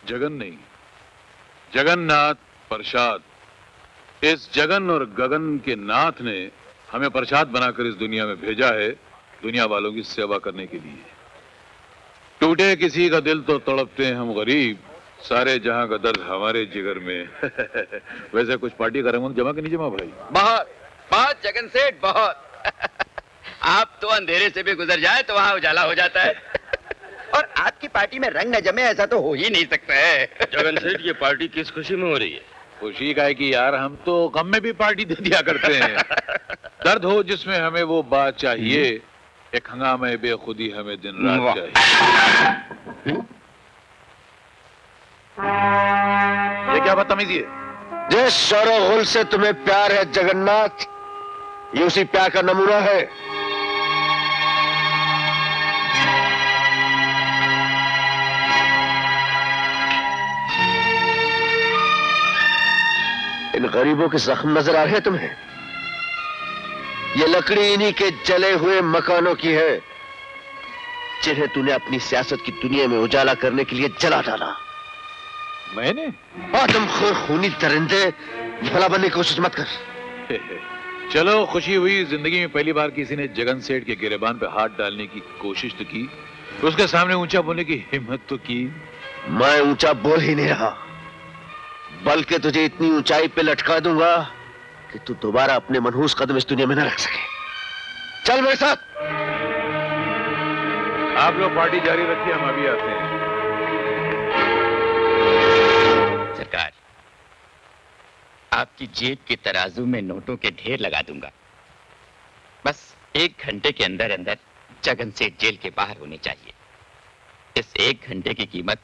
जगन नहीं, जगन्नाथ प्रसाद। इस जगन और गगन के नाथ ने हमें प्रसाद बनाकर इस दुनिया में भेजा है, दुनिया वालों की सेवा करने के लिए। टूटे किसी का दिल तो तड़पते हैं हम गरीब, सारे जहां का दर्द हमारे जिगर में। वैसे कुछ पार्टी का रंग जमा कि नहीं जमा भाई? बहुत बहुत जगन सेठ, बहुत। आप तो अंधेरे से भी गुजर जाए तो वहां उजाला हो जाता है। और आपकी पार्टी में रंग न जमे ऐसा तो हो ही नहीं सकता है। जगन सेठ, ये पार्टी किस खुशी में हो रही है? खुशी का है कि यार हम तो गम में भी पार्टी दे दिया करते हैं। दर्द हो जिसमें हमें वो बात चाहिए, एक हंगामे बेखुदी हमें दिन रात चाहिए। ये क्या बदतमीजी है? जिस शोर से तुम्हें प्यार है जगन्नाथ, ये उसी प्यार का नमूना है। इन गरीबों के जख्म नजर आ रहे हैं तुम्हें? ये लकड़ी इन्हीं के जले हुए मकानों की है, जिन्हें तूने अपनी सियासत की दुनिया में उजाला करने के लिए जला डाला। मैंने? आदमखोर खूनी दरिंदे, भला बनने की कोशिश मत कर। चलो खुशी हुई, जिंदगी में पहली बार किसी ने जगन सेठ के गिरेबान पे हाथ डालने की कोशिश तो की, उसके सामने ऊंचा बोलने की हिम्मत तो की। मैं ऊंचा बोल ही नहीं रहा, बल्कि तुझे इतनी ऊंचाई पे लटका दूंगा कि तू दोबारा अपने मनहूस कदम इस दुनिया में न रख सके। चल मेरे साथ। आप लोग पार्टी जारी रखिए, हम अभी आते हैं। सरकार, आपकी जेब के तराजू में नोटों के ढेर लगा दूंगा। बस 1 घंटे के अंदर अंदर जगन सेठ जेल के बाहर होने चाहिए। इस 1 घंटे की कीमत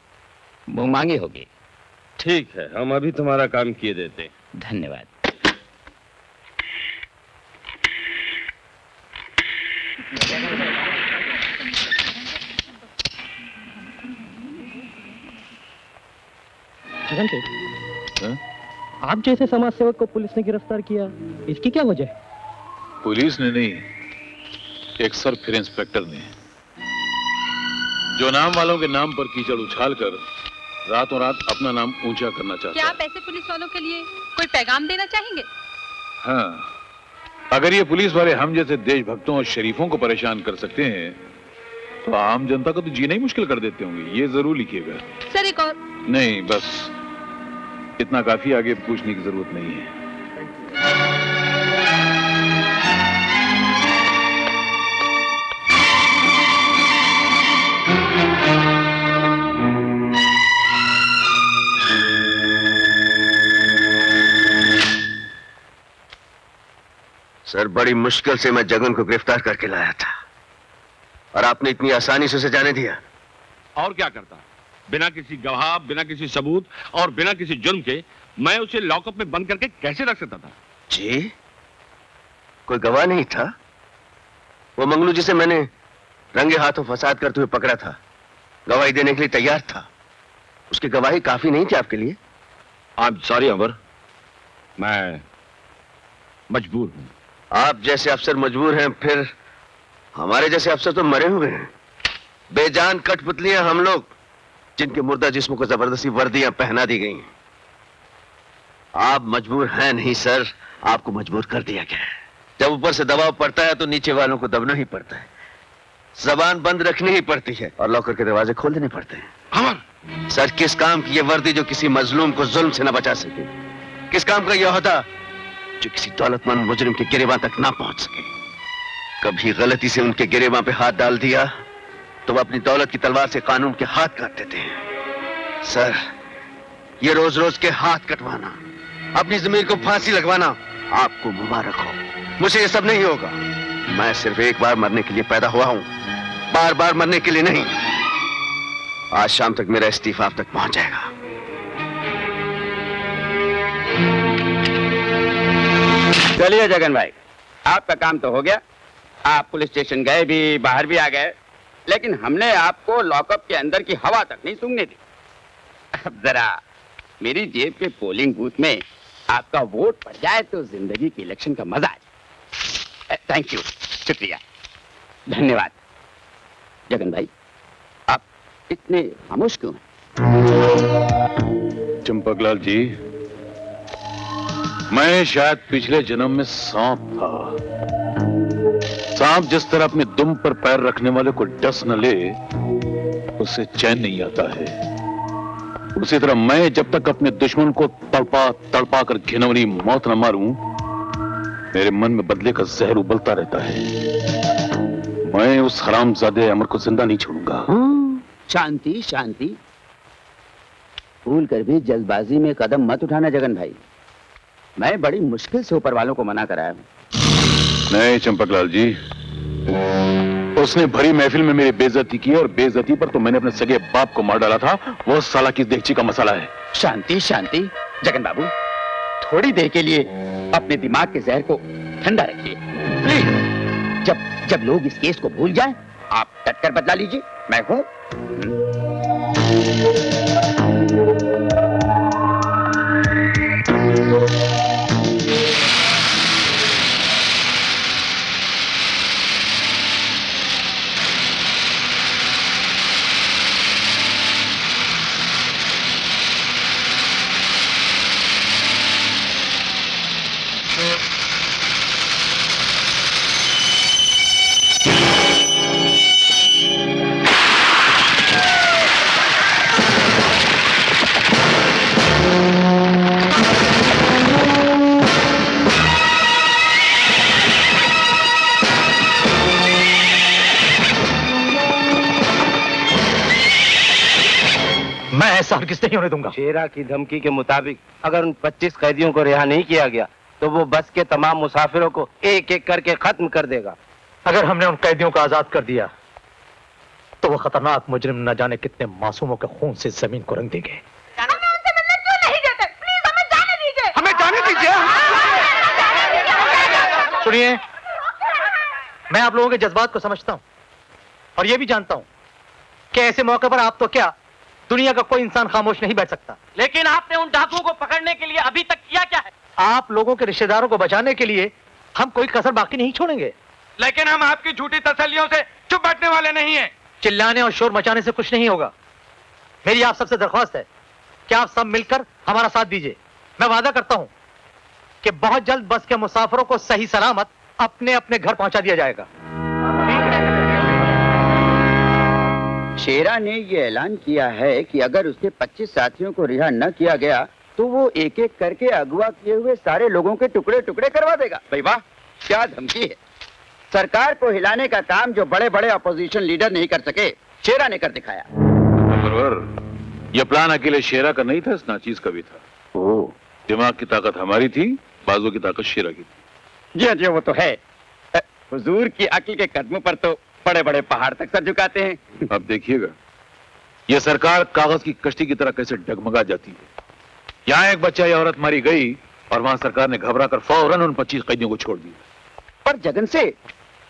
मुंह मांगे होगी। ठीक है, हम अभी तुम्हारा काम किए देते हैं। धन्यवाद। जगन सेठ, आप जैसे समाज सेवक को पुलिस ने गिरफ्तार किया, इसकी क्या वजह है? पुलिस ने नहीं, एक सर फिर इंस्पेक्टर ने, जो नाम वालों के नाम पर कीचड़ उछालकर रातों रात अपना नाम ऊंचा करना चाहता है। क्या आप ऐसे पुलिस वालों के लिए कोई पैगाम देना चाहेंगे? हाँ, अगर ये पुलिस वाले हम जैसे देशभक्तों और शरीफों को परेशान कर सकते हैं, तो आम जनता को तो जीना ही मुश्किल कर देते होंगे। ये जरूर लिखिएगा। सर एक और। नहीं, बस इतना काफी, आगे पूछने की जरूरत नहीं है। सर, बड़ी मुश्किल से मैं जगन को गिरफ्तार करके लाया था, और आपने इतनी आसानी से उसे जाने दिया। और क्या करता? बिना किसी गवाह, बिना किसी सबूत और बिना किसी जुर्म के मैं उसे लॉकअप में बंद करके कैसे रख सकता था? जी, कोई गवाह नहीं था? वो मंगलू जिसे मैंने रंगे हाथों फसाद करते हुए पकड़ा था, गवाही देने के लिए तैयार था। उसकी गवाही काफी नहीं थी आपके लिए? आई एम सॉरी अमर, मैं मजबूर हूं। आप जैसे अफसर मजबूर हैं, फिर हमारे जैसे अफसर तो मरे हुए हैं। बेजान कठपुतलियां हम लोग, जिनके मुर्दा जिस्मों को जबरदस्ती वर्दियां पहना दी गई हैं। आप मजबूर हैं नहीं सर, आपको मजबूर कर दिया गया है। जब ऊपर से दबाव पड़ता है तो नीचे वालों को दबना ही पड़ता है, जबान बंद रखनी ही पड़ती है और लॉकर के दरवाजे खोल देने पड़ते हैं। अमर, सर, किस काम की ये वर्दी जो किसी मजलूम को जुल्म से न बचा सके? किस काम का यह ओहदा जो किसी दौलतमंद मुजरिम के गिरेबान तक ना पहुंच सके? कभी गलती से उनके गिरेबान पे हाथ डाल दिया तो वो अपनी दौलत की तलवार से कानून के हाथ काट देते हैं। सर, ये रोज रोज के हाथ कटवाना, अपनी जमीर को फांसी लगवाना आपको मुबारक हो। मुझे ये सब नहीं होगा। मैं सिर्फ एक बार मरने के लिए पैदा हुआ हूं, बार बार मरने के लिए नहीं। आज शाम तक मेरा इस्तीफा आप तक पहुंच जाएगा। चलिए जगन भाई, आपका काम तो हो गया। आप पुलिस स्टेशन गए भी, बाहर भी आ गए, लेकिन हमने आपको लॉकअप के अंदर की हवा तक नहीं सूंघने दी। अब जरा मेरी जेब के पोलिंग बूथ में आपका वोट पड़ जाए तो जिंदगी के इलेक्शन का मजा आ जाए। थैंक यू, शुक्रिया, धन्यवाद। जगन भाई, आप इतने खामोश क्यों हैं? चंपकलाल जी, मैं शायद पिछले जन्म में सांप था। सांप जिस तरह अपने दुम पर पैर रखने वाले को डस न ले, उससे चैन नहीं आता है, उसी तरह मैं जब तक अपने दुश्मन को तड़पा तड़पा कर घिनौनी मौत न मारूं, मेरे मन में बदले का जहर उबलता रहता है। मैं उस हरामजादे अमर को जिंदा नहीं छोड़ूंगा। शांति शांति, भूल कर भी जल्दबाजी में कदम मत उठाना जगन भाई। मैं बड़ी मुश्किल से ऊपर वालों को मना कराया हूं। नहीं चंपकलाल जी, उसने भरी महफिल में मेरी बेइज्जती की और बेइज्जती पर तो मैंने अपने सगे बाप को मार डाला था। वो साला की देगची का मसाला है। शांति शांति जगन बाबू, थोड़ी देर के लिए अपने दिमाग के जहर को ठंडा रखिए प्लीज। जब लोग इस केस को भूल जाएं, आप डटकर बदला लीजिए, मैं हूं। ऐसा हरगिज़ नहीं होने दूंगा। शेरा की धमकी के मुताबिक अगर उन 25 कैदियों को रिहा नहीं किया गया तो वो बस के तमाम मुसाफिरों को एक एक करके खत्म कर देगा। अगर हमने उन कैदियों को आजाद कर दिया तो वो खतरनाक मुजरिम न जाने कितने मासूमों के खून से जमीन को रंग देंगे। हमें उनसे मिलने क्यों नहीं देते? प्लीज हमें जाने दीजिए। हमें जाने दीजिए। सुनिए, मैं आप लोगों के जज्बात को समझता हूं और ये भी जानता हूं कि ऐसे मौके पर आप तो क्या, दुनिया का कोई इंसान खामोश नहीं बैठ सकता। लेकिन आपने उन डाकुओं को पकड़ने के लिए अभी तक किया क्या है? आप लोगों के रिश्तेदारों को बचाने के लिए हम कोई कसर बाकी नहीं छोड़ेंगे। लेकिन हम आपकी झूठी तसल्लियों से चुप बैठने वाले नहीं हैं। चिल्लाने और शोर मचाने से कुछ नहीं होगा। मेरी आप सबसे दरख्वास्त है कि आप सब मिलकर हमारा साथ दीजिए। मैं वादा करता हूं कि बहुत जल्द बस के मुसाफिरों को सही सलामत अपने अपने घर पहुंचा दिया जाएगा। शेरा ने ये ऐलान किया है कि अगर उसके 25 साथियों को रिहा न किया गया तो वो एक एक करके अगवा किए हुए सारे लोगों के टुकड़े टुकड़े करवा देगा। भाई वाह, क्या धमकी है। सरकार को हिलाने का काम जो बड़े बड़े अपोजिशन लीडर नहीं कर सके, शेरा ने कर दिखाया। ये प्लान अकेले शेरा का नहीं था, इस नाचीज का भी था। दिमाग की ताकत हमारी थी, बाजू की ताकत शेरा की थी। जी वो तो है। हुजूर की अक्ल के कदमों पर तो बड़े बड़े पहाड़ तक सर झुकाते हैं। अब देखिएगा ये सरकार कागज की कश्ती की तरह कैसे डगमगा जाती है। यहाँ एक बच्चा या औरत मारी गई और वहां सरकार ने घबराकर फौरन उन 25 कैदियों को छोड़ दिया। पर जगन से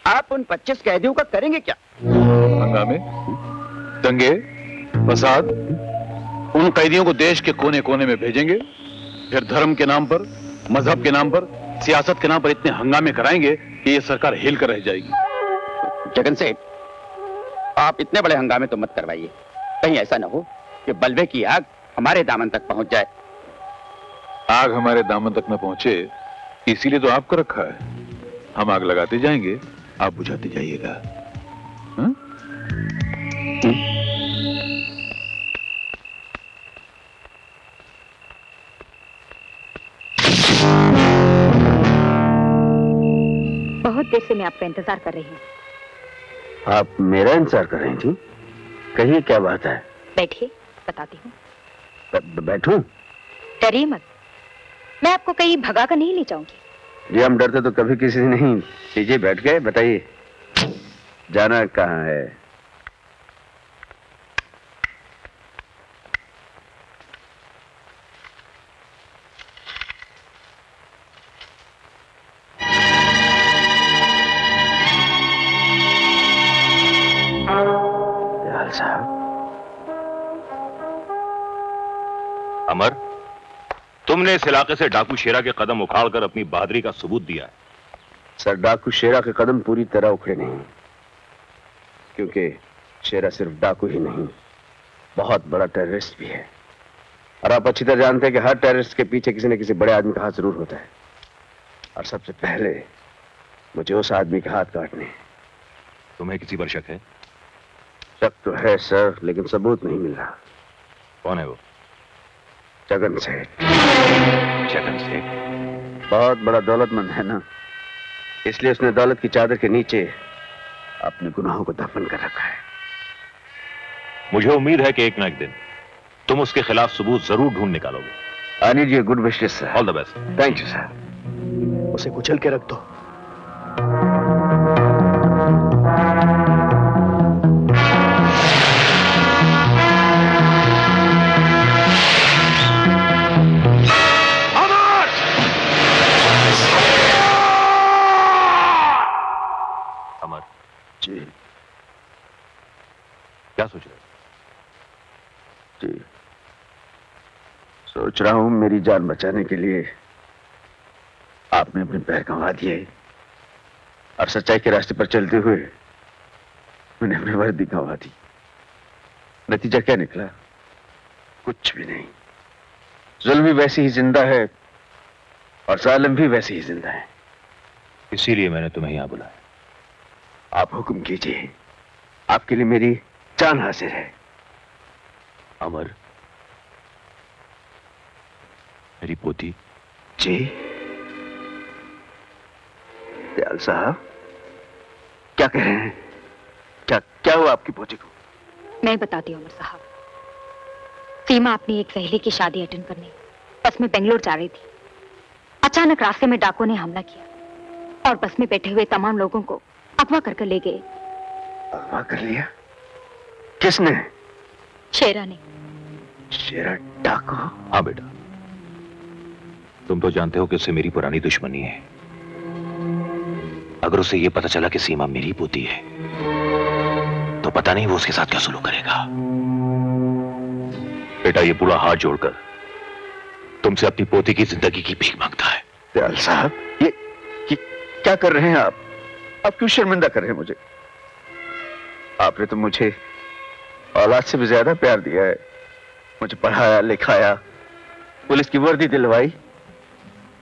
आप उन 25 कैदियों का करेंगे क्या? हंगामे, दंगे, फसाद। उन कैदियों को देश के कोने कोने में भेजेंगे, फिर धर्म के नाम पर, मजहब के नाम पर, सियासत के नाम पर इतने हंगामे कराएंगे कि ये सरकार हिल कर रह जाएगी। जगन सेठ, आप इतने बड़े हंगामे तो मत करवाइए। कहीं ऐसा ना हो कि बलवे की आग हमारे दामन तक पहुंच जाए। आग हमारे दामन तक न पहुंचे इसीलिए तो आपको रखा है। हम आग लगाते जाएंगे, आप बुझाते जाइएगा। बहुत देर से मैं आपका इंतजार कर रही हूँ। आप मेरा इंतजार कर रही थी? कहिए क्या बात है। बैठिए, बताती हूँ। बैठूं? डरिए मत, मैं आपको कहीं भगा कर नहीं ले जाऊंगी। जी हम डरते तो कभी किसी से नहीं। लीजिए बैठ गए, बताइए जाना कहाँ है? अमर, तुमने इस इलाके से डाकू शेरा के कदम उखाड़कर अपनी बहादुरी का सबूत दिया है। सर, डाकू शेरा के कदम पूरी तरह उखड़े नहीं, क्योंकि शेरा सिर्फ डाकू ही नहीं, बहुत बड़ा टेररिस्ट भी है। और आप अच्छी तरह जानते हैं कि हर टेररिस्ट के पीछे किसी न किसी बड़े आदमी का हाथ जरूर होता है। और सबसे पहले मुझे उस आदमी के हाथ काटने। तुम्हें किसी पर शक है? शक तो है सर, लेकिन सबूत नहीं मिल रहा। कौन है वो? जगन सेठ। जगन सेठ बहुत बड़ा दौलतमंद है ना, इसलिए उसने दौलत की चादर के नीचे अपने गुनाहों को दफन कर रखा है। मुझे उम्मीद है कि एक ना एक दिन तुम उसके खिलाफ सबूत जरूर ढूंढ निकालोगे। I need your good wishes sir. All the best. Thank you sir. उसे कुचल के रख दो। अमर जी क्या सोच रहे हो? जी सोच रहा हूं मेरी जान बचाने के लिए आपने अपने पैर गंवा दिए और सच्चाई के रास्ते पर चलते हुए मैंने अपनी वर्दी गंवा दी। नतीजा क्या निकला? कुछ भी नहीं। जुल्म भी वैसे ही जिंदा है और जालिम भी वैसे ही जिंदा है। इसीलिए मैंने तुम्हें यहां बुलाया। आप हुक्म कीजिए, आपके लिए मेरी जान हाजिर है। अमर, मेरी पोती। जी दयाल साहब, क्या कह रहे हैं? क्या हुआ आपकी पोती को? मैं बताती हूँ उमर साहब। सीमा अपनी एक सहेली की शादी अटेंड करने बस में बेंगलोर जा रही थी। अचानक रास्ते में डाकुओं ने हमला किया और बस में बैठे हुए तमाम लोगों को अगवा करके ले गए। अगवा कर लिया? किसने? शेरा ने। शेरा डाकू? हाँ बेटा, तुम तो जानते हो कि उससे मेरी पुरानी दुश्मनी है। अगर उसे यह पता चला कि सीमा मेरी पोती है तो पता नहीं वो उसके साथ क्या सुलूक करेगा। बेटा, ये बूढ़ा हाथ जोड़कर तुमसे अपनी पोती की जिंदगी की भीख मांगता है। दयाल साहब, ये क्या कर रहे हैं आप? आप क्यों शर्मिंदा कर रहे हैं मुझे? आपने तो मुझे औलाद से भी ज्यादा प्यार दिया है। मुझे पढ़ाया लिखाया, पुलिस की वर्दी दिलवाई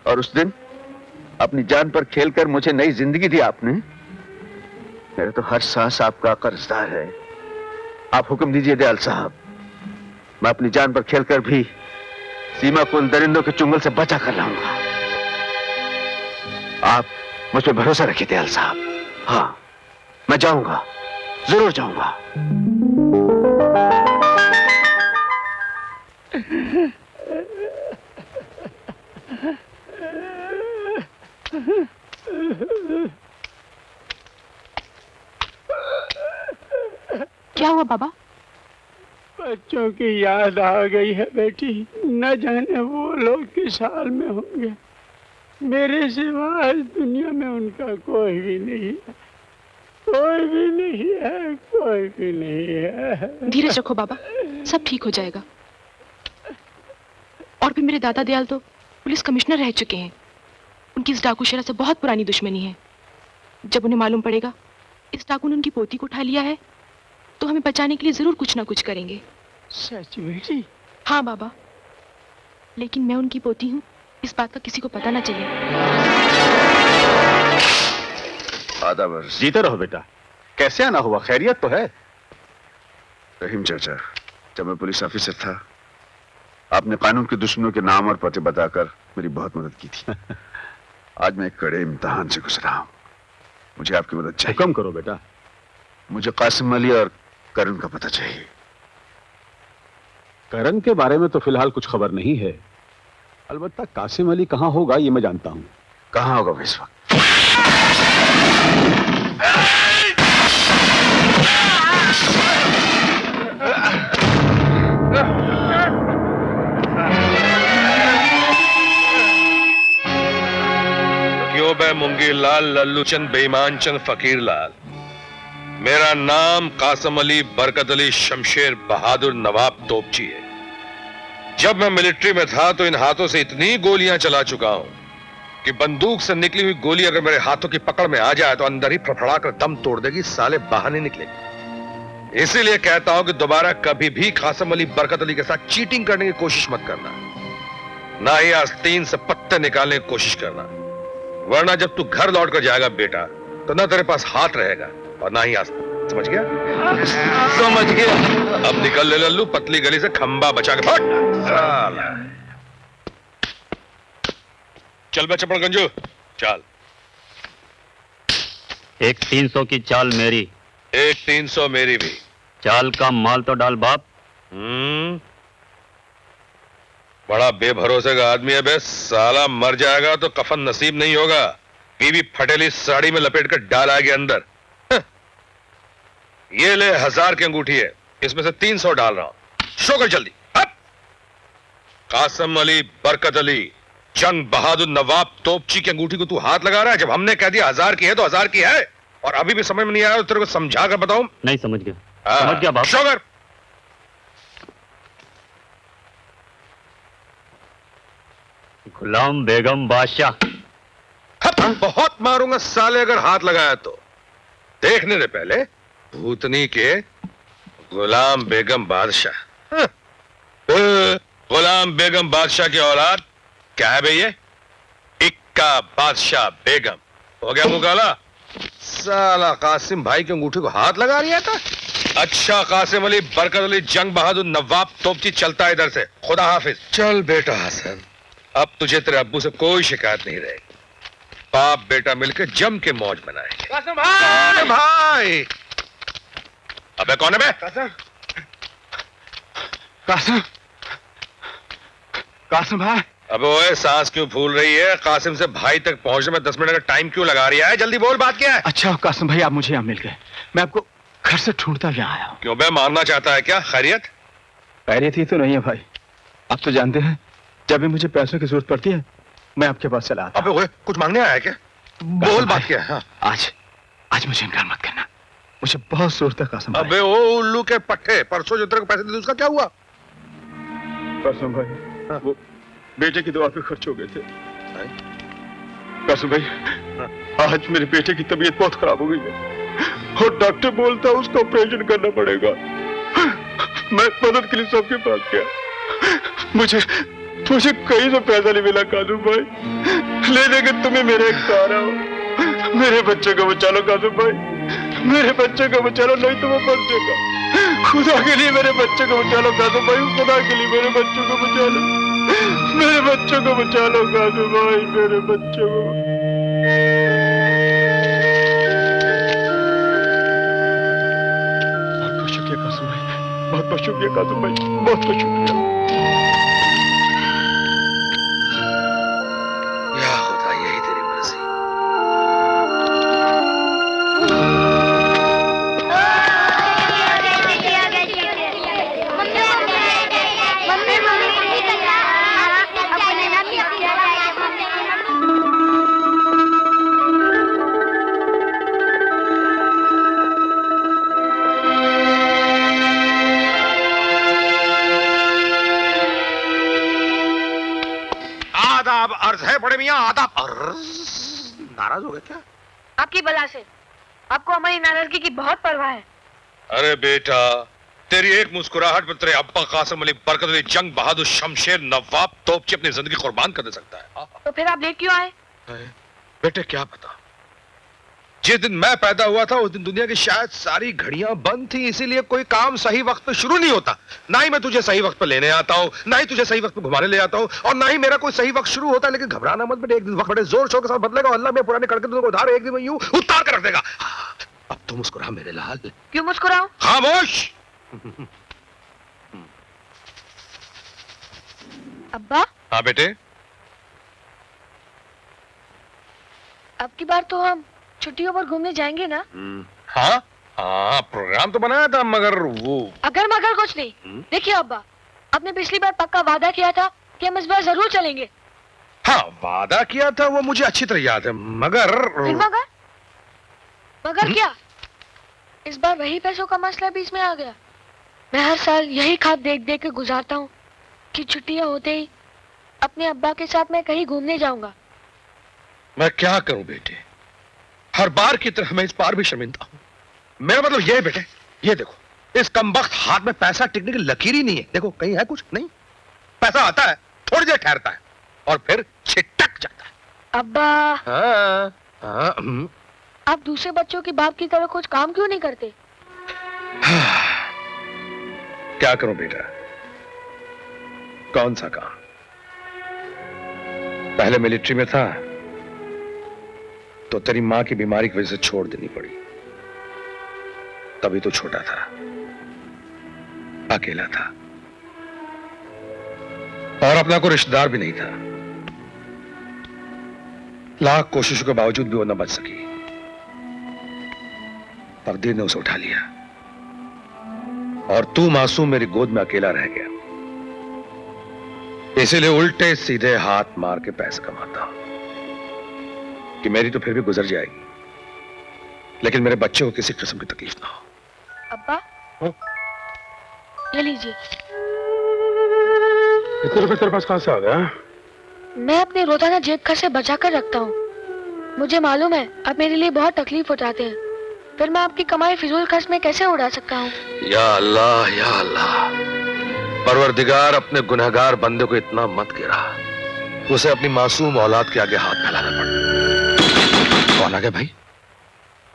और उस दिन अपनी जान पर खेलकर मुझे नई जिंदगी दी आपने। मेरा तो हर सांस आपका कर्जदार है। आप हुक्म दीजिए दयाल साहब, मैं अपनी जान पर खेलकर भी सीमा को उन दरिंदों के चुंगल से बचा कर लाऊंगा। आप मुझ पर भरोसा रखिए दयाल साहब। हाँ, मैं जाऊंगा, जरूर जाऊंगा। क्या हुआ बाबा? बच्चों की याद आ गई है बेटी। न जाने वो लोग किस हाल में होंगे। मेरे सिवा इस दुनिया में उनका कोई भी नहीं है। कोई भी नहीं है, कोई भी नहीं है। धीरज रखो बाबा, सब ठीक हो जाएगा। और भी मेरे दादा दयाल तो पुलिस कमिश्नर रह चुके हैं। उनकी इस डाकू शेरा से बहुत पुरानी दुश्मनी है। जब उन्हें मालूम पड़ेगा इस डाकू ने उनकी पोती को उठा लिया है तो हमें बचाने के लिए जरूर कुछ ना कुछ करेंगे। सच बेटी? हाँ बाबा, लेकिन मैं उनकी पोती हूँ, इस बात का किसी को पता ना चले। आदाब। जीते रहो बेटा। कैसे आना हुआ? खैरियत तो है? रहीम चाचा, जब मैं पुलिस ऑफिसर था आपने कानून के दुश्मनों के नाम और पते बताकर मेरी बहुत मदद की थी। आज मैं एक कड़े इम्तिहान से गुजरा हूं। मुझे आपकी मदद चाहिए। हुक्म करो बेटा। मुझे कासिम अली और करण का पता चाहिए। करण के बारे में तो फिलहाल कुछ खबर नहीं है। अलबत्ता कासिम अली कहां होगा ये मैं जानता हूं। कहां होगा वो इस वक्त? क्यों बे मुंगी लाल, लल्लू चंद, बेईमान चंद, फकीर लाल। मेरा नाम कासिम अली बरकत अली शमशेर बहादुर नवाब तोपची है। जब मैं मिलिट्री में था तो इन हाथों से इतनी गोलियां चला चुका हूं कि बंदूक से निकली हुई गोली अगर मेरे हाथों की पकड़ में आ जाए तो अंदर ही फड़फड़ा कर दम तोड़ देगी, साले बाहर नहीं निकलेगी। इसीलिए कहता हूं कि दोबारा कभी भी कासिम अली बरकत अली के साथ चीटिंग करने की कोशिश मत करना, ना ही आस्तीन से पत्ते निकालने की कोशिश करना, वरना जब तू घर लौट कर जाएगा बेटा तो ना तेरे पास हाथ रहेगा और ना ही आस्तीन। समझ गया? समझ गया। अब निकल ले लल्लू, पतली गली से खंबा बचा के फट। साला। चल बे चपड़ गंजू, चल। एक 300 की चाल मेरी, एक 300 मेरी भी। चाल का माल तो डाल बाप। बड़ा बेभरोसे का आदमी है बे, साला मर जाएगा तो कफन नसीब नहीं होगा, बीवी फटेली साड़ी में लपेट कर डाल आएगी अंदर। ये ले 1000 की अंगूठी है, इसमें से 300 डाल रहा हूं, शो कर जल्दी। अब कासिम अली बरकत अली जंग बहादुर नवाब तोपची की अंगूठी को तू हाथ लगा रहा है? जब हमने कह दिया 1000 की है तो 1000 की है, और अभी भी समझ में नहीं आया तो तेरे को समझा कर बताऊं? नहीं समझ गया। समझ गया बाप। शो कर। गुलाम बेगम बादशाह। बहुत मारूंगा साले अगर हाथ लगाया तो। देखने दे पहले भूतनी के गुलाम बेगम बादशाह। गुलाम बेगम बादशाह की औलाद क्या है भैया? इक्का बादशाह बेगम। हो गया मुंह काला? साला कासिम भाई की अंगूठी को हाथ लगा रहा था। अच्छा कासिम अली बरकत अली जंग बहादुर नवाब तोपची, चलता है इधर से। खुदा हाफिज। चल बेटा हसन, अब तुझे तेरे अब्बू से कोई शिकायत नहीं रहेगी। बाप बेटा मिलकर जम के मौज बनाएंगे। कासिम भाई! भाई! अबे कौन है बे? कासिम कासिम भाई। अबे ओए सांस क्यों फूल रही है? कासिम से भाई तक पहुंचने में 10 मिनट का टाइम क्यों लगा रही है? जल्दी बोल, बात क्या है? अच्छा कासिम भाई, आप मुझे यहाँ मिल गए। मैं आपको घर से ढूंढता यहाँ आया हूँ। क्यों बे, मारना चाहता है क्या? खैरियत? खैरियत ही तो नहीं है भाई, आप तो जानते हैं जब भी मुझे पैसों की जरूरत पड़ती है मैं आपके पास चला आता। अबे ओए कुछ मांगने आया है क्या? बोल बात क्या है? हाँ। आज मुझे इनकार मत करना, मुझे बहुत जरूरत है कासिम भाई। अबे ओ उल्लू के पट्टे, परसों जो तेरे को पैसे दिए उसका क्या हुआ? कासिम भाई, वो बेटे की दवा पे खर्च हो गए थे। कासिम भाई, आज मेरे बेटे की तबीयत बहुत खराब हो गई है और डॉक्टर बोलता है उसको ऑपरेशन करना पड़ेगा। मैं मदद के लिए सबके पास गया, मुझे कहीं से पैसा नहीं मिला। कासिम भाई, ले लेके तुम्हें मेरे एक सहारा हो। मेरे बच्चे को बचा लो कासिम भाई, मेरे बच्चे को बचा लो, नहीं तो वो मर जाएगा। खुदा के लिए मेरे बच्चे को बचा लो कासिम भाई, खुदा के लिए मेरे बच्चों को बचा लो, मेरे बच्चों को बचा लो कासिम भाई, मेरे बच्चों को। बहुत बहुत शुक्रिया कासिम भाई, बहुत बहुत शुक्रिया कासिम भाई, बहुत बहुत शुक्रिया। या खुदा, यही तेरी मर्जी। आदाब अर्ज है बड़े मियां, आदाब अर्ज। नाराज हो गए क्या? आपकी बला से आपको हमारी नाराजगी की बहुत परवाह है। अरे बेटा, तेरी एक मुस्कुराहट पर तेरे अब्बा कासिम अली बरकत अली जंग बहादुर शमशेर नवाब तोपची अपनी जिंदगी कुर्बान कर दे सकता है। तो फिर आप लेट क्यों आए? बेटे क्या पता, जिस दिन मैं पैदा हुआ था उस दिन दुनिया की शायद सारी घड़ियां बंद थी, इसीलिए कोई काम सही वक्त पे शुरू नहीं होता। ना ही मैं तुझे सही वक्त पे लेने आता हूँ, ना ही तुझे सही वक्त पे घुमाने ले आता हूँ, और ना ही मेरा कोई सही वक्त शुरू होता है। लेकिन घबराना मत बेटे, एक दिन वक्त बड़े जोर शोर के साथ बदलेगा। अल्लाह में पुराने कड़के तुमको उधार एक दिन में यूं उतार कर रख देगा। अब तो मुस्कुरा मेरे लाल। क्यों मुस्कुराऊं? खामोश। अब्बा। हाँ बेटे। अब की बार तो हम छुट्टियों पर घूमने जाएंगे ना? हाँ हाँ, प्रोग्राम तो बनाया था, मगर वो अगर मगर कुछ नहीं। देखिए अब्बा, आपने पिछली बार पक्का वादा किया था कि हम इस बार जरूर चलेंगे। हाँ वादा किया था, वो मुझे अच्छी तरह याद है, मगर मगर क्या? इस बार वही पैसों का मसला बीच में आ गया। मैं हर साल यही ख्वाब देख देख के गुजारता हूँ कि छुट्टियां होते ही अपने अब्बा के साथ मैं कहीं घूमने जाऊंगा। मैं क्या करूं बेटे, हर बार की तरह मैं इस बार भी शर्मिंदा हूं। मेरा मतलब यह है बेटे, ये देखो, इस कमबख्त हाथ में पैसा टिकने की लकीर ही नहीं है। देखो कहीं है कुछ नहीं, पैसा आता है, थोड़ी देर ठहरता है और फिर छिटक जाता है। अब्बा, हाँ, आप दूसरे बच्चों के बाप की तरह कुछ काम क्यों नहीं करते? क्या करूं बेटा, कौन सा काम? पहले मिलिट्री में था तो तेरी मां की बीमारी की वजह से छोड़ देनी पड़ी। तभी तो छोटा था, अकेला था और अपना कोई रिश्तेदार भी नहीं था। लाख कोशिशों के बावजूद भी वो न बच सकी। तकदीर ने उसे उठा लिया और तू मासूम मेरी गोद में अकेला रह गया। इसीलिए उल्टे सीधे हाथ मार के पैसे कमाता हूं कि मेरी तो फिर भी गुजर जाएगी, लेकिन मेरे बच्चे को किसी किस्म की तकलीफ ना हो। अब्बा, ये लीजिए। इतने रुपए तेरे पास कहां से आ गया? मैं अपने रोजाना जेब खर्च से बचा कर रखता हूँ। मुझे मालूम है आप मेरे लिए बहुत तकलीफ उठाते हैं, फिर मैं आपकी कमाई फिजूल खर्च में कैसे उड़ा सकता हूँ? या अल्लाह, या अल्लाह, परवरदिगार अपने गुनहगार बंदे को इतना मत गिरा, उसे अपनी मासूम औलाद के आगे हाथ फैलाना पड़ा। कौन आ गया भाई?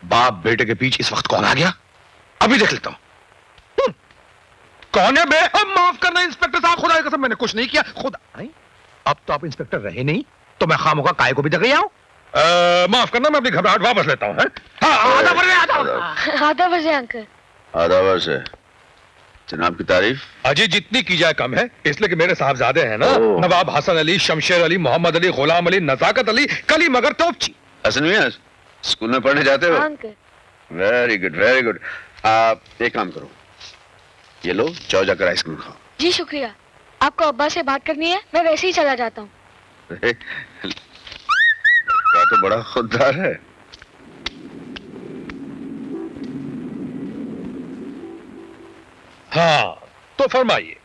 बाप बेटे के बीच इस वक्त कौन आ गया? अभी देख लेता हूं। कौन है बे? माफ करना इंस्पेक्टर साहब, खुदा की कसम मैंने कुछ नहीं किया। खुदा नहीं, अब तो आप इंस्पेक्टर रहे नहीं तो मैं खामों का काय को भी जग गया हूं। माफ करना, मैं अपनी घबराहट वापस लेता हूं। आधा बजे अंकल। आधा वर्ष जनाब की तारीफ अजी जितनी की जाए कम है, इसलिए कि मेरे साहबजादे हैं ना, नवाब हसन अली, शमशेर अली, मोहम्मद अली, गुलाम अली, नजाकत अली, कली मगर तोपची। हसन मियां स्कूल में पढ़ने जाते हो? Very good, very good. आप एक काम करो, ये लो जाओ जाकर आइसक्रीम खाओ। जी शुक्रिया। आपको अब्बा से बात करनी है, मैं वैसे ही चला जाता हूँ। तो बड़ा खुददार है। हाँ तो फरमाइए।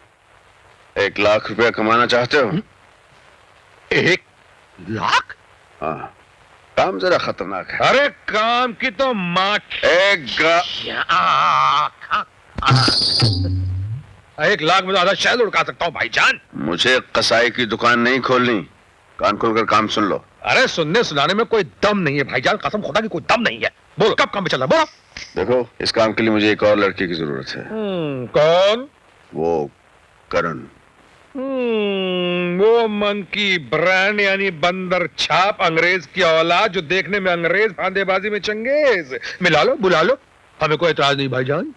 1 लाख रुपया कमाना चाहते हो? 1 लाख? हाँ, काम जरा खतरनाक है। अरे काम की तो माँ। 1 लाख में ज्यादा शहद उड़का सकता हूँ भाईजान। मुझे कसाई की दुकान नहीं खोलनी, कान खोलकर काम सुन लो। अरे सुनने सुनाने में कोई दम नहीं है भाईजान, कसम खुदा की कोई दम नहीं है। बोलो कब काम पे चल रहा, बोलो। देखो इस काम के लिए मुझे एक और लड़की की जरूरत है। कौन? वो करण। वो मंकी ब्रांड यानी बंदर छाप अंग्रेज की औलाद, जो देखने में अंग्रेज फांदेबाजी में चंगेज। मिला लो, बुला लो, हमें कोई एतराज नहीं भाईजान।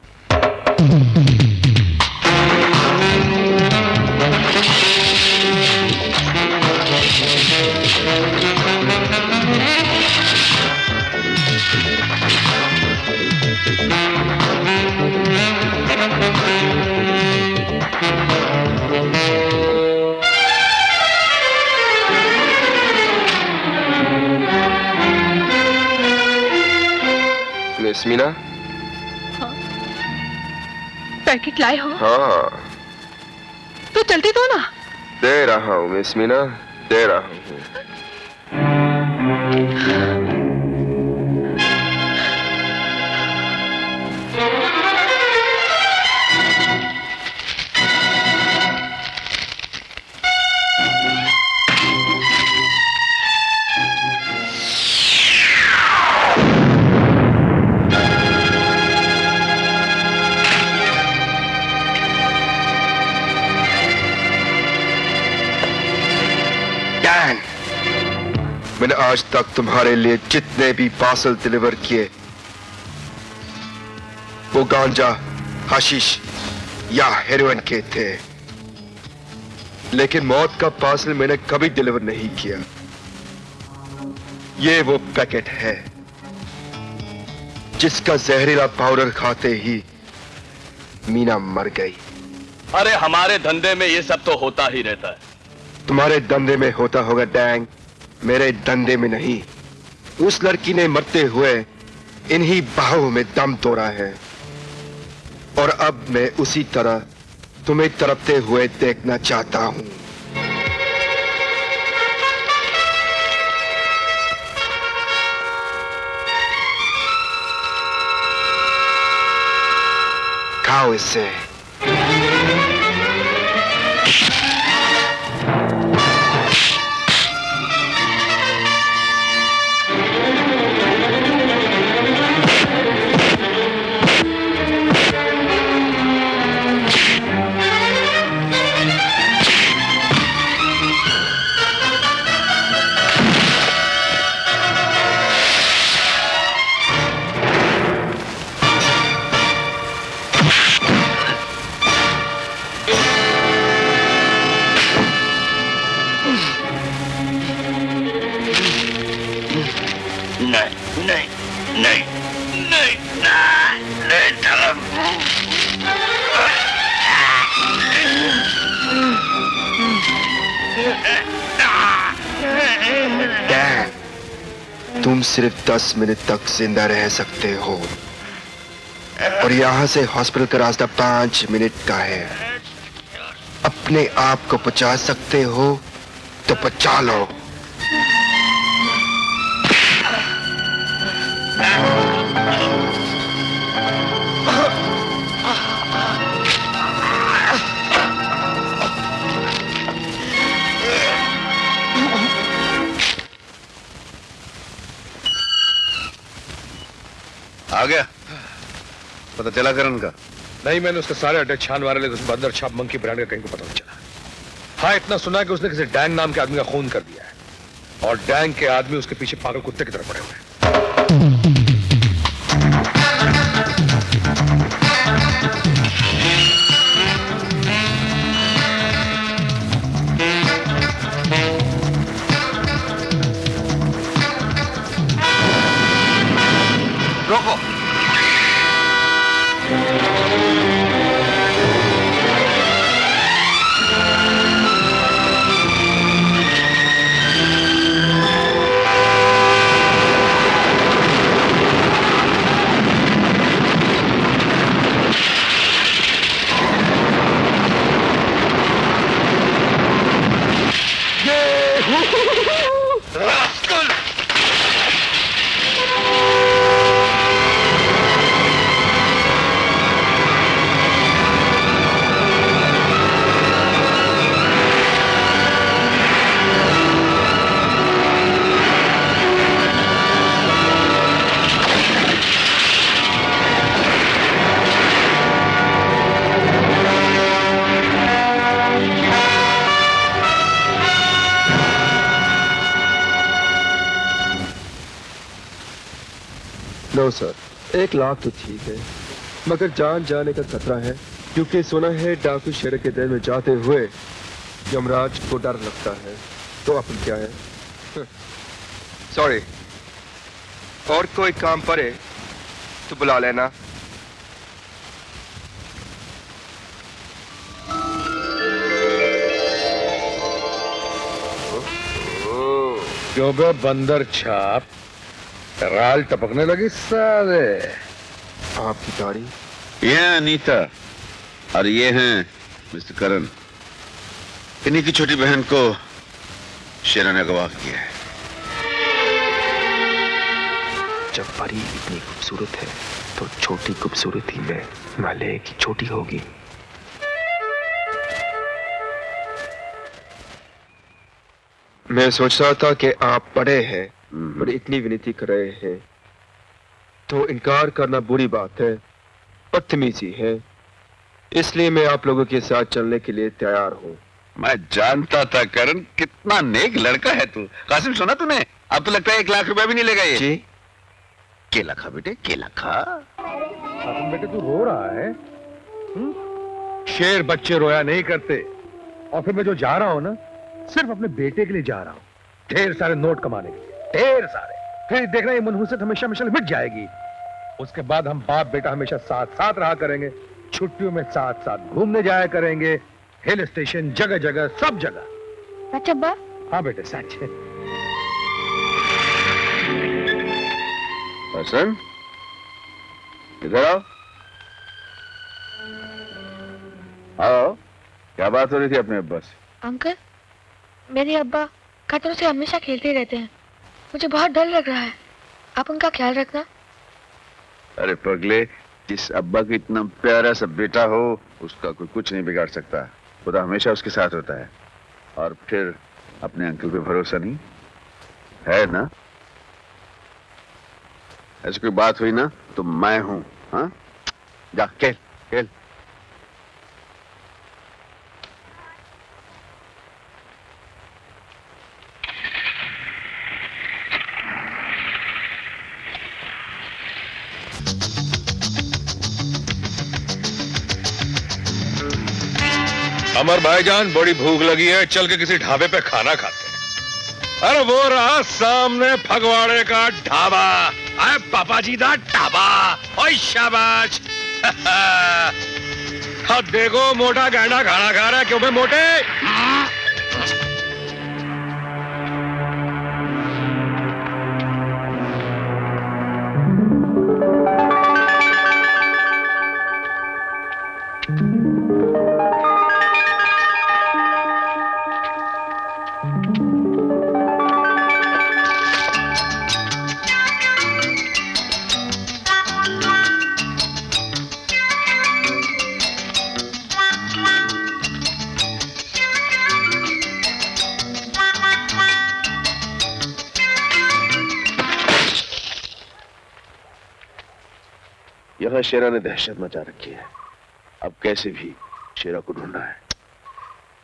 मिस मीना? हाँ? पैकेट लाए हो? हाँ। तो जल्दी दो ना। दे रहा हूँ मिस मीना, दे रहा हूँ। मैंने आज तक तुम्हारे लिए जितने भी पार्सल डिलीवर किए, वो गांजा, हशीश या हेरोइन के थे, लेकिन मौत का पार्सल मैंने कभी डिलीवर नहीं किया। ये वो पैकेट है जिसका जहरीला पाउडर खाते ही मीना मर गई। अरे हमारे धंधे में ये सब तो होता ही रहता है। तुम्हारे धंधे में होता होगा डैंग, मेरे धंधे में नहीं। उस लड़की ने मरते हुए इन्हीं बाहों में दम तोड़ा है और अब मैं उसी तरह तुम्हें तड़पते हुए देखना चाहता हूं। हटाओ इससे। तुम सिर्फ 10 मिनट तक जिंदा रह सकते हो और यहां से हॉस्पिटल का रास्ता 5 मिनट का है। अपने आप को बचा सकते हो तो बचा लो। आ गया? पता चला करण का? नहीं, मैंने उसके सारे अड्डे छान मारे, लेकिन उसमें बंदर छाप मंकी ब्रांड का कहीं को पता नहीं चला। हाँ, इतना सुना है कि उसने किसी डैंग नाम के आदमी का खून कर दिया है और डैंग के आदमी उसके पीछे पागल कुत्ते की तरह पड़े हुए हैं। रोको। नो सर, 1 लाख तो ठीक है, मगर जान जाने का खतरा है, क्योंकि सुना है डाकू शहर के दिल में जाते हुए यमराज को डर लगता है। तो अपन क्या है? सॉरी, और कोई काम पड़े तो बुला लेना। क्यों बे बंदर छाप, राल टपकने लगी सारे। आपकी गाड़ी? ये है अनीता और ये हैं मिस्टर करण। इन्हीं की छोटी बहन को शेरा ने अगवा किया है। जब परी इतनी खूबसूरत है तो छोटी खूबसूरती में माले की छोटी होगी। मैं सोच रहा था कि आप बड़े हैं और इतनी विनती कर रहे हैं तो इनकार करना बुरी बात है, बदतमीजी है, इसलिए मैं आप लोगों के साथ चलने के लिए तैयार हूँ। मैं जानता था करण, कितना नेक लड़का है तू। कासिम, सुना तूने? अब तो लगता है 1 लाख रुपया भी नहीं लेगा ये। जी? केला खा बेटे, केला खा। कासिम बेटे, तू रो रहा है? शेर बच्चे रोया नहीं करते। और फिर मैं जो जा रहा हूं ना, सिर्फ अपने बेटे के लिए जा रहा हूं, ढेर सारे नोट कमाने के लिए, ढेर सारे। फिर देखना ये मनहूसियत हमेशा हमेशा मिट जाएगी। उसके बाद हम बाप बेटा हमेशा साथ साथ रहा करेंगे, छुट्टियों में साथ साथ घूमने जाया करेंगे, हिल स्टेशन, जगह जगह, सब जगह। सच अब्बा? हाँ बेटे, सच है। हसन, इधर आओ। आओ, क्या बात हो रही थी अपने अब्बा से? अंकल, मेरे अब्बा खतरों से हमेशा खेलते रहते हैं, मुझे बहुत डर लग रहा है, आप उनका ख्याल रखना। अरे पगले, जिस अब्बा का इतना प्यारा सा बेटा हो उसका कोई कुछ नहीं बिगाड़ सकता। खुदा हमेशा उसके साथ होता है। और फिर अपने अंकल पे भरोसा नहीं है ना? ऐसी कोई बात हुई ना तो मैं हूं। हाँ, जा खेल खेल। अमर भाईजान, बड़ी भूख लगी है, चल के किसी ढाबे पे खाना खाते हैं। अरे वो रहा सामने फगवाड़े का ढाबा। अरे पापा जी दा ढाबा। ओए शाबाश। अब देखो मोटा गैंडा खाना खा रहा है। क्यों बे मोटे? यहाँ शेरा ने दहशत मचा रखी है। अब कैसे भी शेरा को ढूंढना है।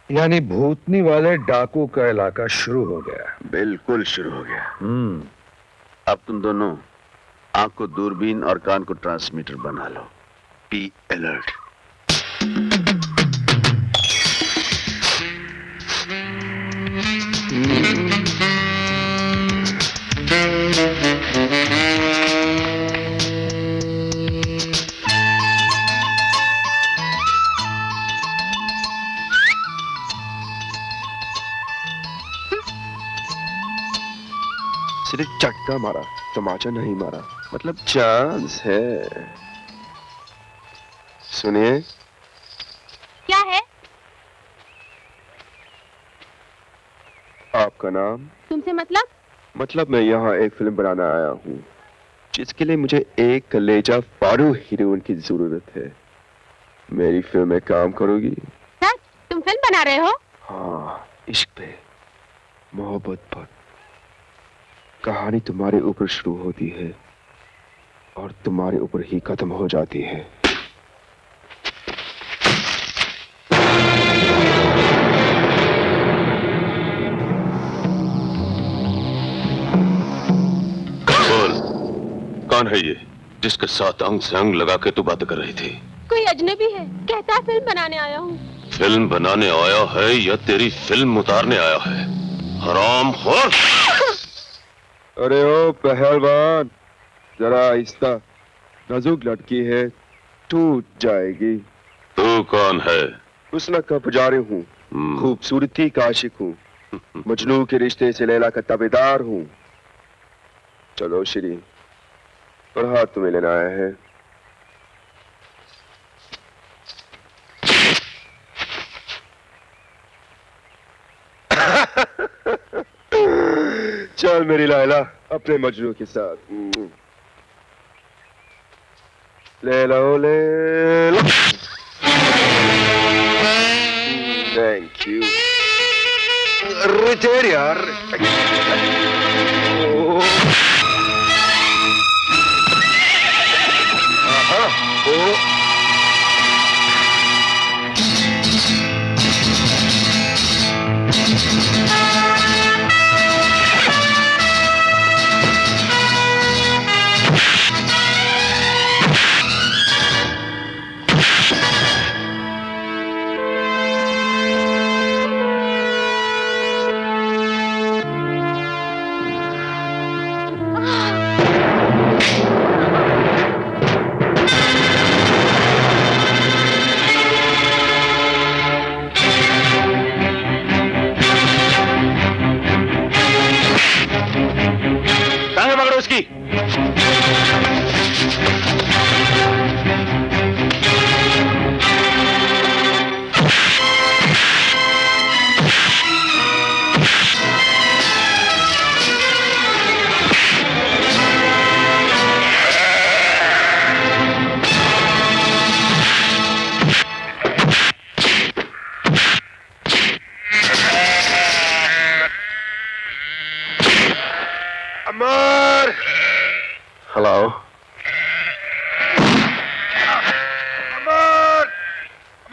यानी भूतनी वाले डाकू का इलाका शुरू हो गया? बिल्कुल शुरू हो गया। अब तुम दोनों आंख को दूरबीन और कान को ट्रांसमीटर बना लो। Be alert. सिर्फ झटका मारा, तमाचा नहीं मारा, मतलब चांस है। सुनिए। क्या है? आपका नाम? तुमसे मतलब? मतलब मैं यहाँ एक फिल्म बनाना आया हूँ जिसके लिए मुझे एक कलेजा फारू हीरोइन की जरूरत है। मेरी फिल्म में काम करोगी? सच? तुम फिल्म बना रहे हो? हाँ, इश्क पे, मोहब्बत पर। कहानी तुम्हारे ऊपर शुरू होती है और तुम्हारे ऊपर ही खत्म हो जाती है। बोल, कौन है ये जिसके साथ अंग से अंग लगा के तू बात कर रही थी? कोई अजनबी है, कहता है फिल्म बनाने आया हूँ। फिल्म बनाने आया है या तेरी फिल्म उतारने आया है? हरामखोर! अरे ओ पहलवान, जरा आहिस्ता, नाजुक लड़की है, टूट जाएगी। तू कौन है? हुस्न का पुजारी हूँ, खूबसूरती का आशिक हूँ, मजनू के रिश्ते से लैला का ताबेदार हूँ। चलो श्री, और हाथ तुम्हें लेना आया है। चल मेरी लैला अपने मजनू के साथ। लैला ओ लैला। Thank you. रिटेयर यार।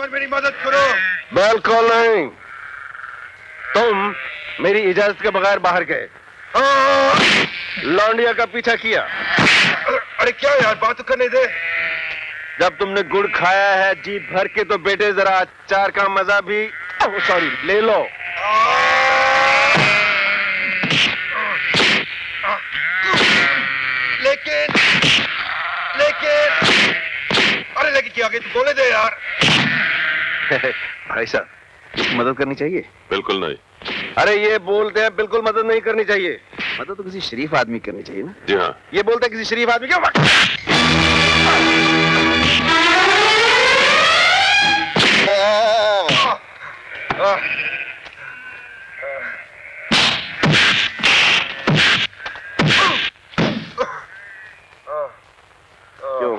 यार मेरी मदद करो। बिल्कुल नहीं, तुम मेरी इजाजत के बगैर बाहर गए, लौंडिया का पीछा किया। अरे क्या यार, बात तो करने दे। जब तुमने गुड़ खाया है जी भर के, तो बेटे जरा अचार का मजा भी सॉरी ले लो। लेकिन अरे लेकिन क्या आगे तू बोले दे यार। भाई साहब, मदद करनी चाहिए? बिल्कुल नहीं। अरे ये बोलते हैं बिल्कुल मदद नहीं करनी चाहिए। मदद तो किसी शरीफ आदमी करनी चाहिए ना। जी हाँ। ये बोलते हैं किसी शरीफ आदमी क्यों? क्यों?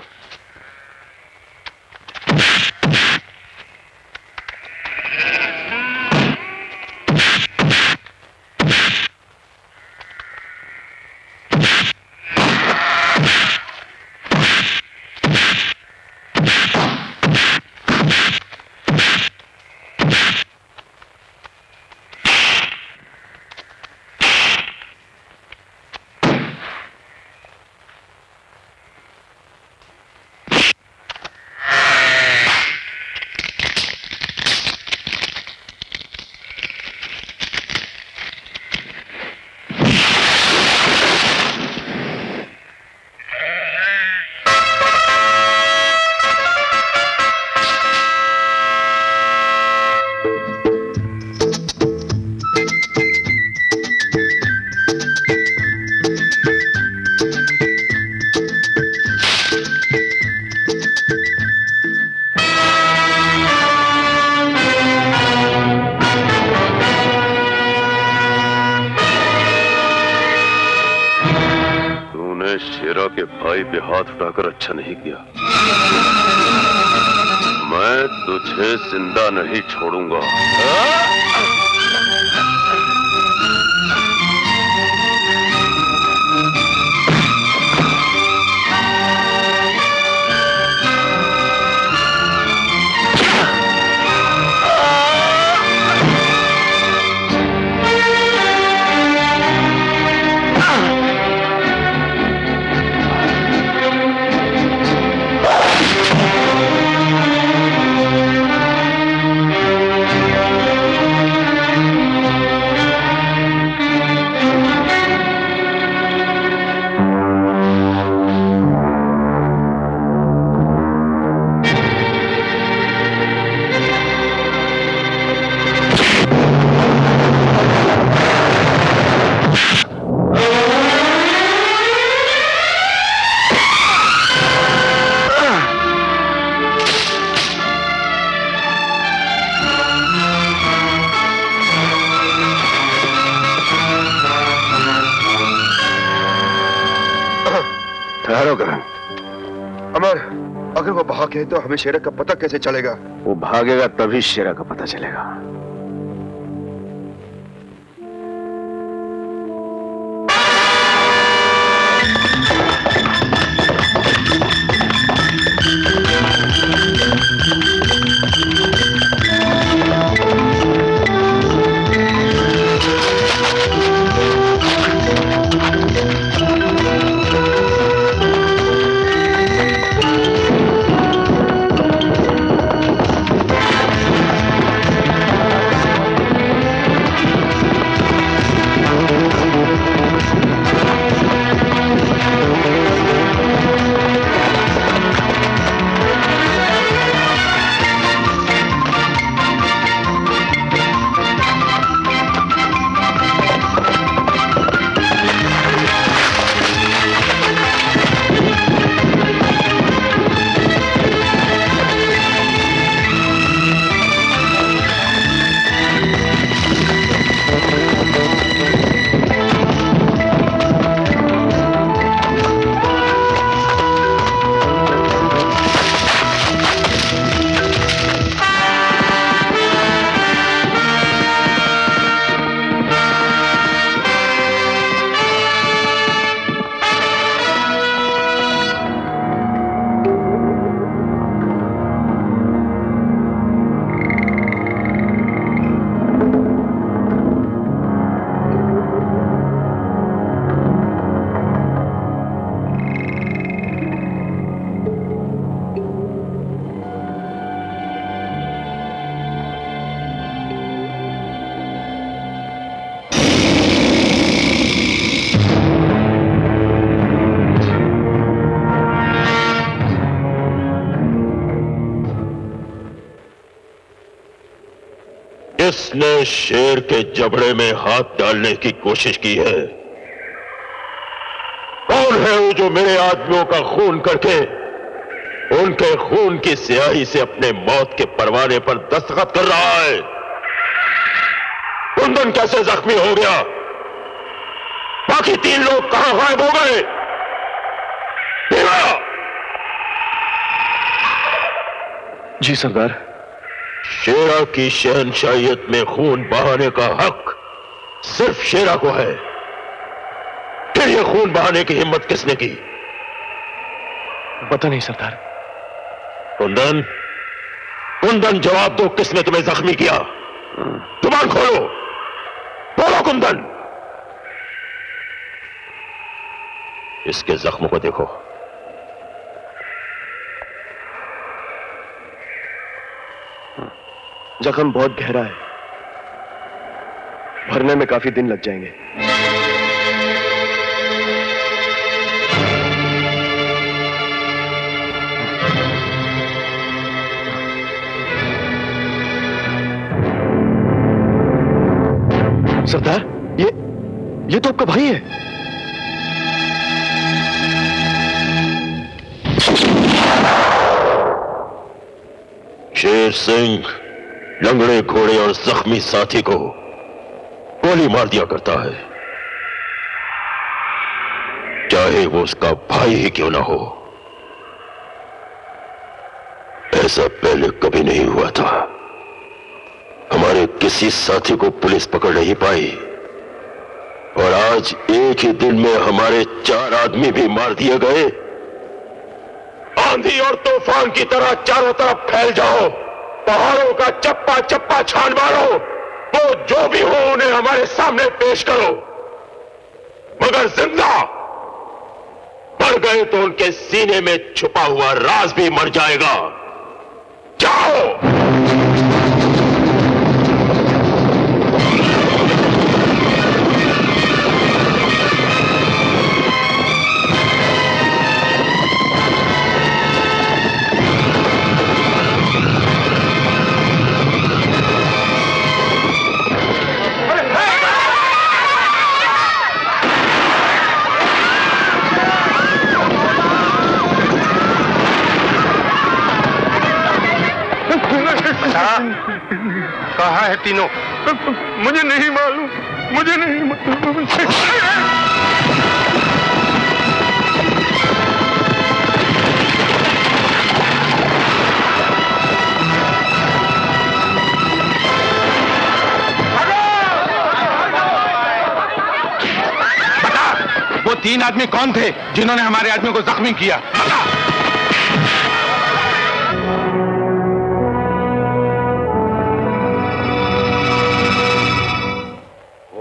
शेरा के भाई पे हाथ उठाकर अच्छा नहीं किया। मैं तुझे जिंदा नहीं छोड़ूंगा। अमर, अगर वो भाग गए तो हमें शेरा का पता कैसे चलेगा? वो भागेगा तभी शेरा का पता चलेगा। किसने शेर के जबड़े में हाथ डालने की कोशिश की है? कौन है वो जो मेरे आदमियों का खून करके उनके खून की स्याही से अपने मौत के परवाने पर दस्तखत कर रहा है? कुंदन कैसे जख्मी हो गया? बाकी 3 लोग कहां गायब हो गए? जी सरदार। शेरा की शहनशाहियत में खून बहाने का हक सिर्फ शेरा को है। फिर ये खून बहाने की हिम्मत किसने की? पता नहीं सरदार। कुंदन, कुंदन जवाब दो, किसने तुम्हें जख्मी किया? जुबान खोलो, बोलो कुंदन। इसके जख्मों को देखो। जख्म बहुत गहरा है, भरने में काफी दिन लग जाएंगे। सरदार, ये तो आपका भाई है। शेर सिंह लंगड़े घोड़े और जख्मी साथी को गोली मार दिया करता है, चाहे वो उसका भाई ही क्यों ना हो। ऐसा पहले कभी नहीं हुआ था। हमारे किसी साथी को पुलिस पकड़ नहीं पाई और आज एक ही दिन में हमारे 4 आदमी भी मार दिए गए। आंधी और तूफान की तरह चारों तरफ फैल जाओ, पहाड़ों का चप्पा चप्पा छान मारो, वो जो भी हो उन्हें हमारे सामने पेश करो, मगर जिंदा। मर गए तो उनके सीने में छुपा हुआ राज भी मर जाएगा। जाओ। कहाँ है तीनों? मुझे नहीं मालूम, मुझे नहीं मालूम। बता, वो 3 आदमी कौन थे जिन्होंने हमारे आदमी को जख्मी किया? बता।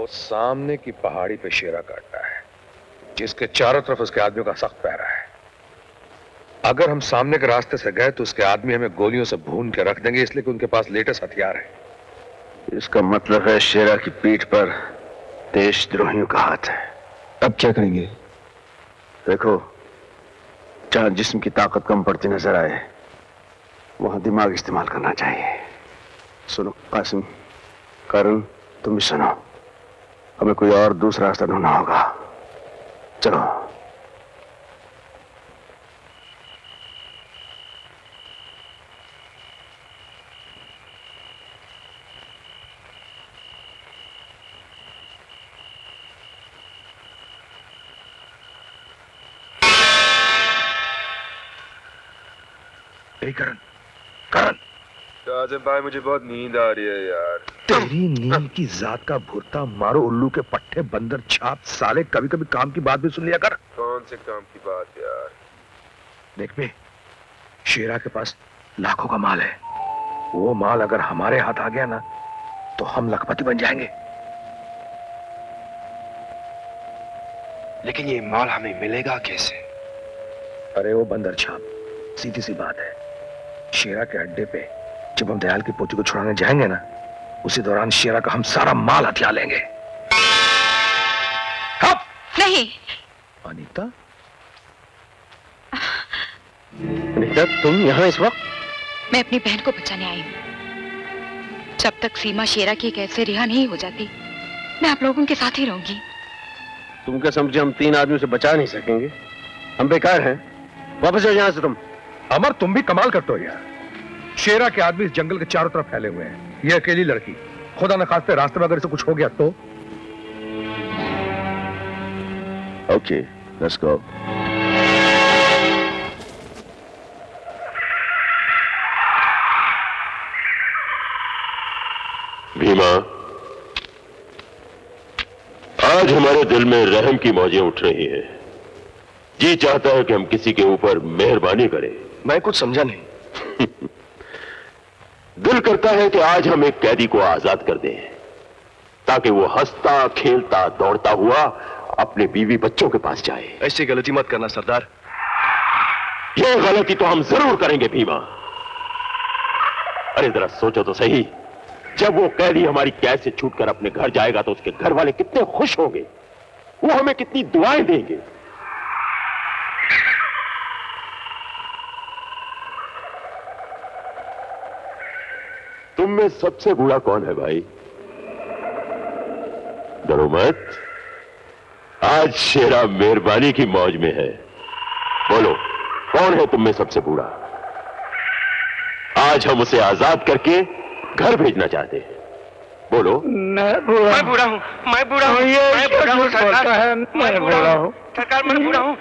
सामने की पहाड़ी पे शेरा काटता है, जिसके चारों तरफ उसके आदमियों का सख्त पहरा है। अगर हम सामने के रास्ते से गए तो उसके आदमी हमें गोलियों से भून के रख देंगे, इसलिए कि उनके पास लेटेस्ट हथियार है। इसका मतलब है शेरा की पीठ पर देशद्रोहियों का हाथ है। अब क्या करेंगे? देखो, जहां जिस्म की ताकत कम पड़ती नजर आए वहां दिमाग इस्तेमाल करना चाहिए। सुनो कासिम, करण, तुम भी सुनो, हमें कोई और दूसरा रास्ता ढूंढना होगा। चलो। करण, करण। आजम भाई, मुझे बहुत नींद आ रही है यार। तेरी नींद की जात का भुरता मारो, उल्लू के पट्टे, बंदर छाप, साले कभी कभी काम की बात भी सुन लिया कर। कौन से काम की बात यार? देख बे, शेरा के पास लाखों का माल है। वो माल अगर हमारे हाथ आ गया ना तो हम लखपति बन जाएंगे। लेकिन ये माल हमें मिलेगा कैसे? अरे वो बंदर छाप, सीधी सी बात है। शेरा के अड्डे पे जब हम दयाल की पोती को छुड़ाने जाएंगे ना, उसी दौरान शेरा का हम सारा माल हथिया लेंगे। नहीं। अनीता, अनीता, तुम यहाँ इस वक्त? मैं अपनी बहन को बचाने आई हूँ। जब तक सीमा शेरा की कैद से रिहा नहीं हो जाती, मैं आप लोगों के साथ ही रहूंगी। तुम क्या समझे हम 3 आदमियों से बचा नहीं सकेंगे? हम बेकार हैं। वापस जाओ यहाँ से तुम। अमर, तुम भी कमाल करते हो यार। शेरा के आदमी इस जंगल के चारों तरफ फैले हुए हैं। ये अकेली लड़की, खुदा न खास्ते रास्ते में अगर इसे कुछ हो गया तो? Okay, let's go. भीमा, आज हमारे दिल में रहम की मौजें उठ रही हैं। जी चाहता है कि हम किसी के ऊपर मेहरबानी करें। मैं कुछ समझा नहीं। दिल करता है कि आज हम एक कैदी को आजाद कर दें, ताकि वो हंसता खेलता दौड़ता हुआ अपने बीवी बच्चों के पास जाए। ऐसी गलती मत करना सरदार। ये गलती तो हम जरूर करेंगे भीमा। अरे जरा सोचो तो सही, जब वो कैदी हमारी कैद से छूटकर अपने घर जाएगा तो उसके घर वाले कितने खुश होंगे, वो हमें कितनी दुआएं देंगे। तुम में सबसे बूढ़ा कौन है भाई? डरो मत, आज शेरा मेहरबानी की मौज में है। बोलो, कौन है तुम में सबसे बूढ़ा? आज हम उसे आजाद करके घर भेजना चाहते हैं। बोलो। मैं बूढ़ा हूँ। मैं बूढ़ा हूँ। ये झूठ बोलता है। मैं बूढ़ा हूँ सरकार। मैं बूढ़ा हूँ।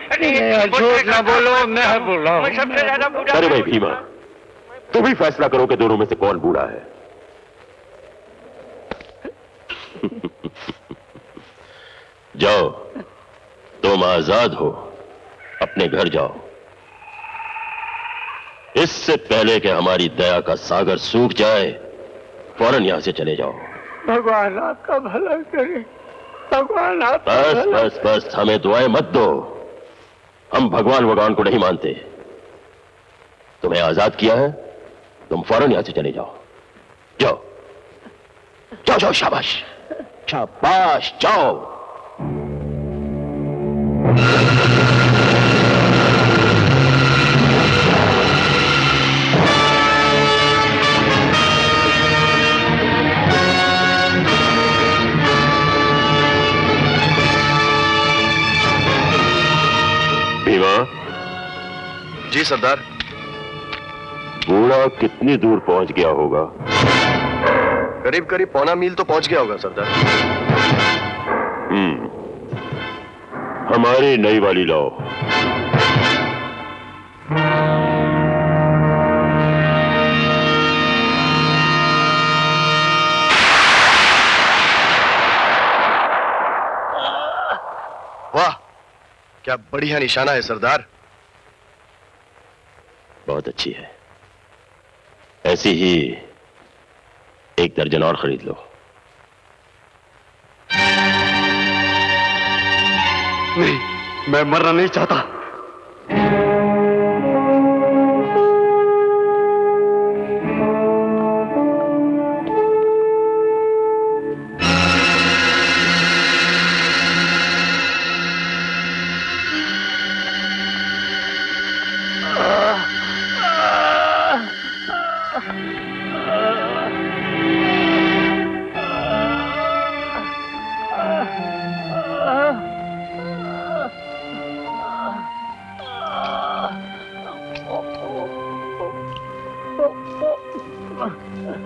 झूठ ना बोलो, मैं बूढ़ा हूँ। सबसे ज्यादा बूढ़ा। अरे भाई भीमा, तुम ही फैसला करो कि दोनों में से कौन बूढ़ा है। जाओ, तुम आजाद हो, अपने घर जाओ। इससे पहले कि हमारी दया का सागर सूख जाए, फौरन यहां से चले जाओ। भगवान आपका भला करे। भगवान आपका बस बस बस, हमें दुआएं मत दो। हम भगवान को नहीं मानते। तुम्हें आजाद किया है, तुम फौरन यहां से चले जाओ। जाओ जाओ जाओ, शाबाश शाबाश, जाओ। भीमा। जी सरदार। बूढ़ा कितनी दूर पहुंच गया होगा? करीब करीब 1.25 मील तो पहुंच गया होगा सरदार। हमारी नई वाली लाओ। वाह, क्या बढ़िया निशाना है सरदार। बहुत अच्छी है। ऐसी ही 1 दर्जन और खरीद लो। नहीं, मैं मरना नहीं चाहता।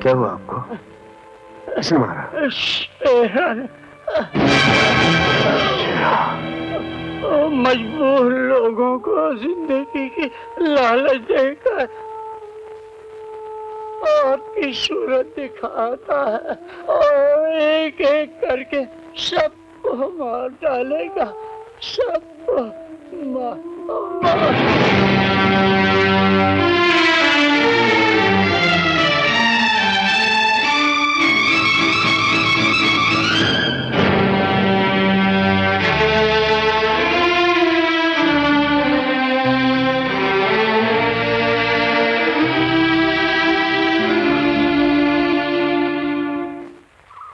क्या हुआ आपको? किसने मारा? मजबूर लोगों को जिंदगी की लालच देकर आपकी सूरत दिखाता है और एक एक करके सबको मार डालेगा। सबको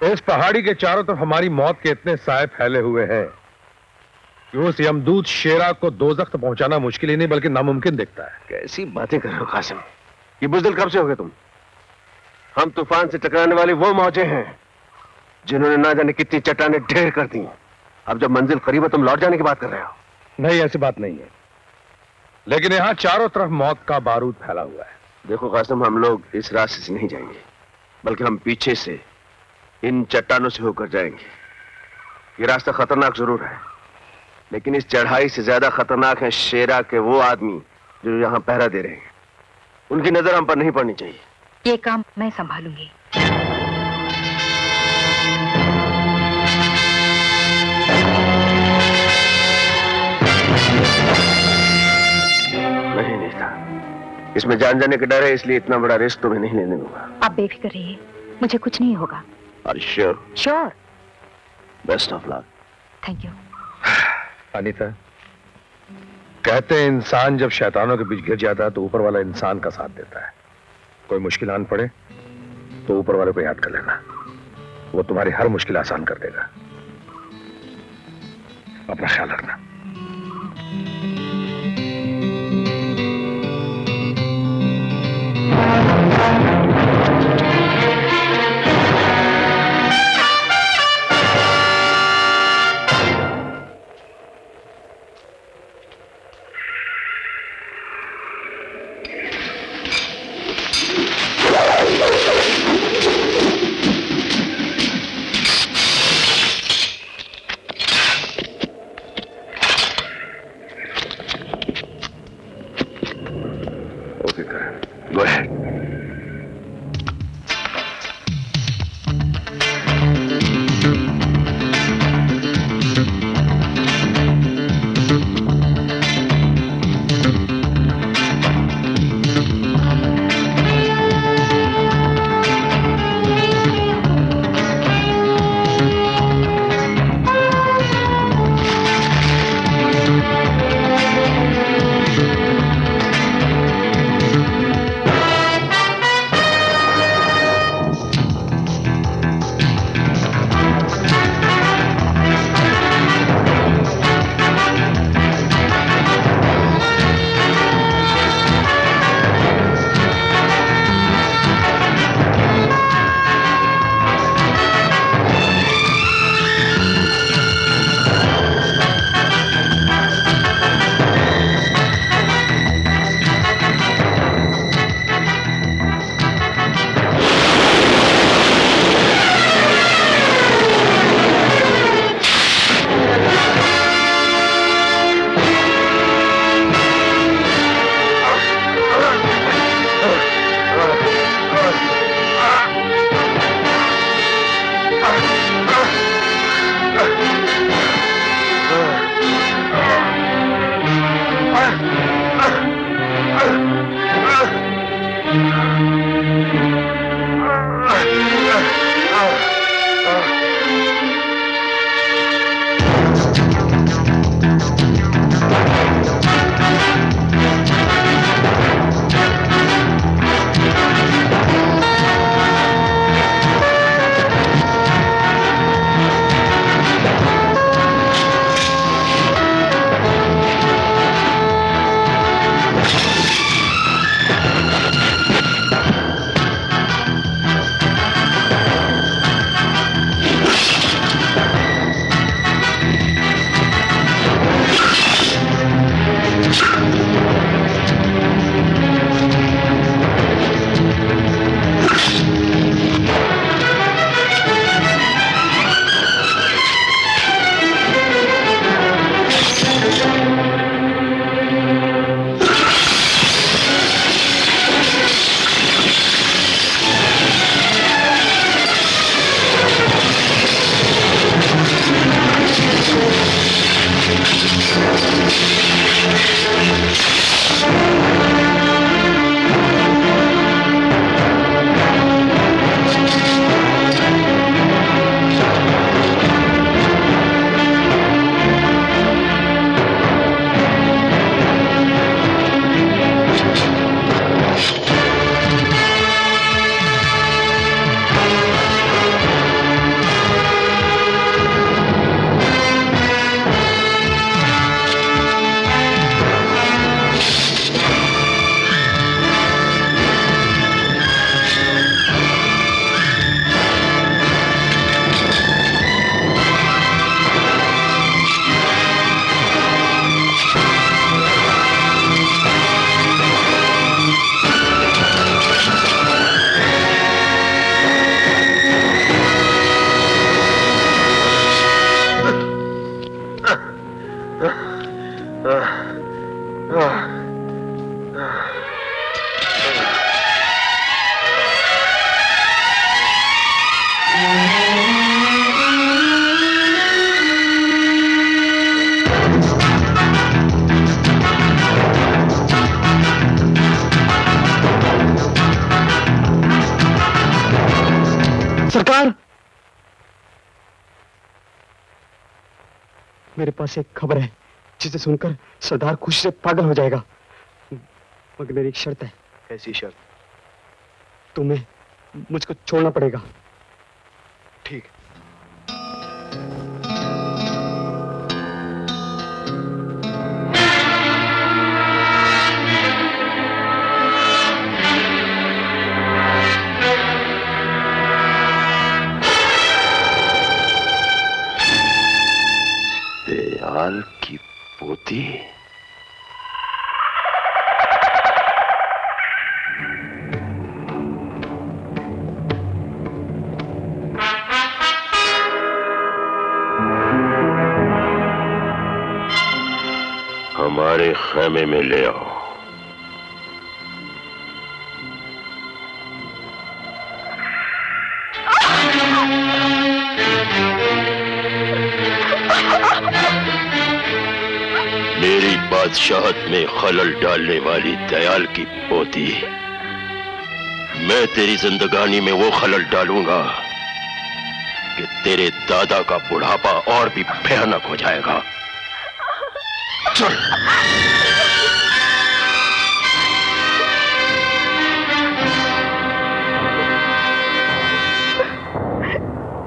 इस पहाड़ी के चारों तरफ हमारी मौत के इतने साए फैले हुए हैं कि उस यमदूत शेरा को दोज़ख तक पहुंचाना मुश्किल ही नहीं बल्कि नामुमकिन दिखता है। कैसी बातें कर रहे हो कासिम? ये बुज़दिल कब से हो गए तुम? हम तूफान से टकराने वाली वो मौजें हैं जिन्होंने ना जाने कितनी चट्टानें ढेर कर दी। अब जब मंजिल करीब है तुम लौट जाने की बात कर रहे हो? नहीं, ऐसी बात नहीं है, लेकिन यहां चारों तरफ मौत का बारूद फैला हुआ है। देखो कासिम, हम लोग इस रास्ते से नहीं जाएंगे, बल्कि हम पीछे से इन चट्टानों से होकर जाएंगे। ये रास्ता खतरनाक जरूर है, लेकिन इस चढ़ाई से ज्यादा खतरनाक है शेरा के वो आदमी जो यहाँ पहरा दे रहे हैं। उनकी नजर हम पर नहीं पड़नी चाहिए। ये काम मैं संभालूंगी। नहीं नीता, इसमें जान जाने का डर है, इसलिए इतना बड़ा रिस्क तुम्हें नहीं लेने दूंगा। आप बेफिक्र रहिए, मुझे कुछ नहीं होगा। Are you sure? Sure. Best of luck. Thank you. Anita, कहते हैं इंसान जब शैतानों के बीच गिर जाता है तो ऊपर वाला इंसान का साथ देता है। कोई मुश्किल आन पड़े तो ऊपर वाले को याद कर लेना, वो तुम्हारी हर मुश्किल आसान कर देगा। अपना ख्याल रखना। Go ahead. सरकार, मेरे पास एक खबर है जिसे सुनकर सरदार खुशी से पागल हो जाएगा, मगर मेरी एक शर्त है। कैसी शर्त? तुम्हें मुझको छोड़ना पड़ेगा। ठीक। दयाल की पोती? हमारे खेमे में ले आओ। मेरी बादशाहत में खलल डालने वाली दयाल की पोती, मैं तेरी जिंदगानी में वो खलल डालूंगा कि तेरे दादा का बुढ़ापा और भी भयानक हो जाएगा। चल।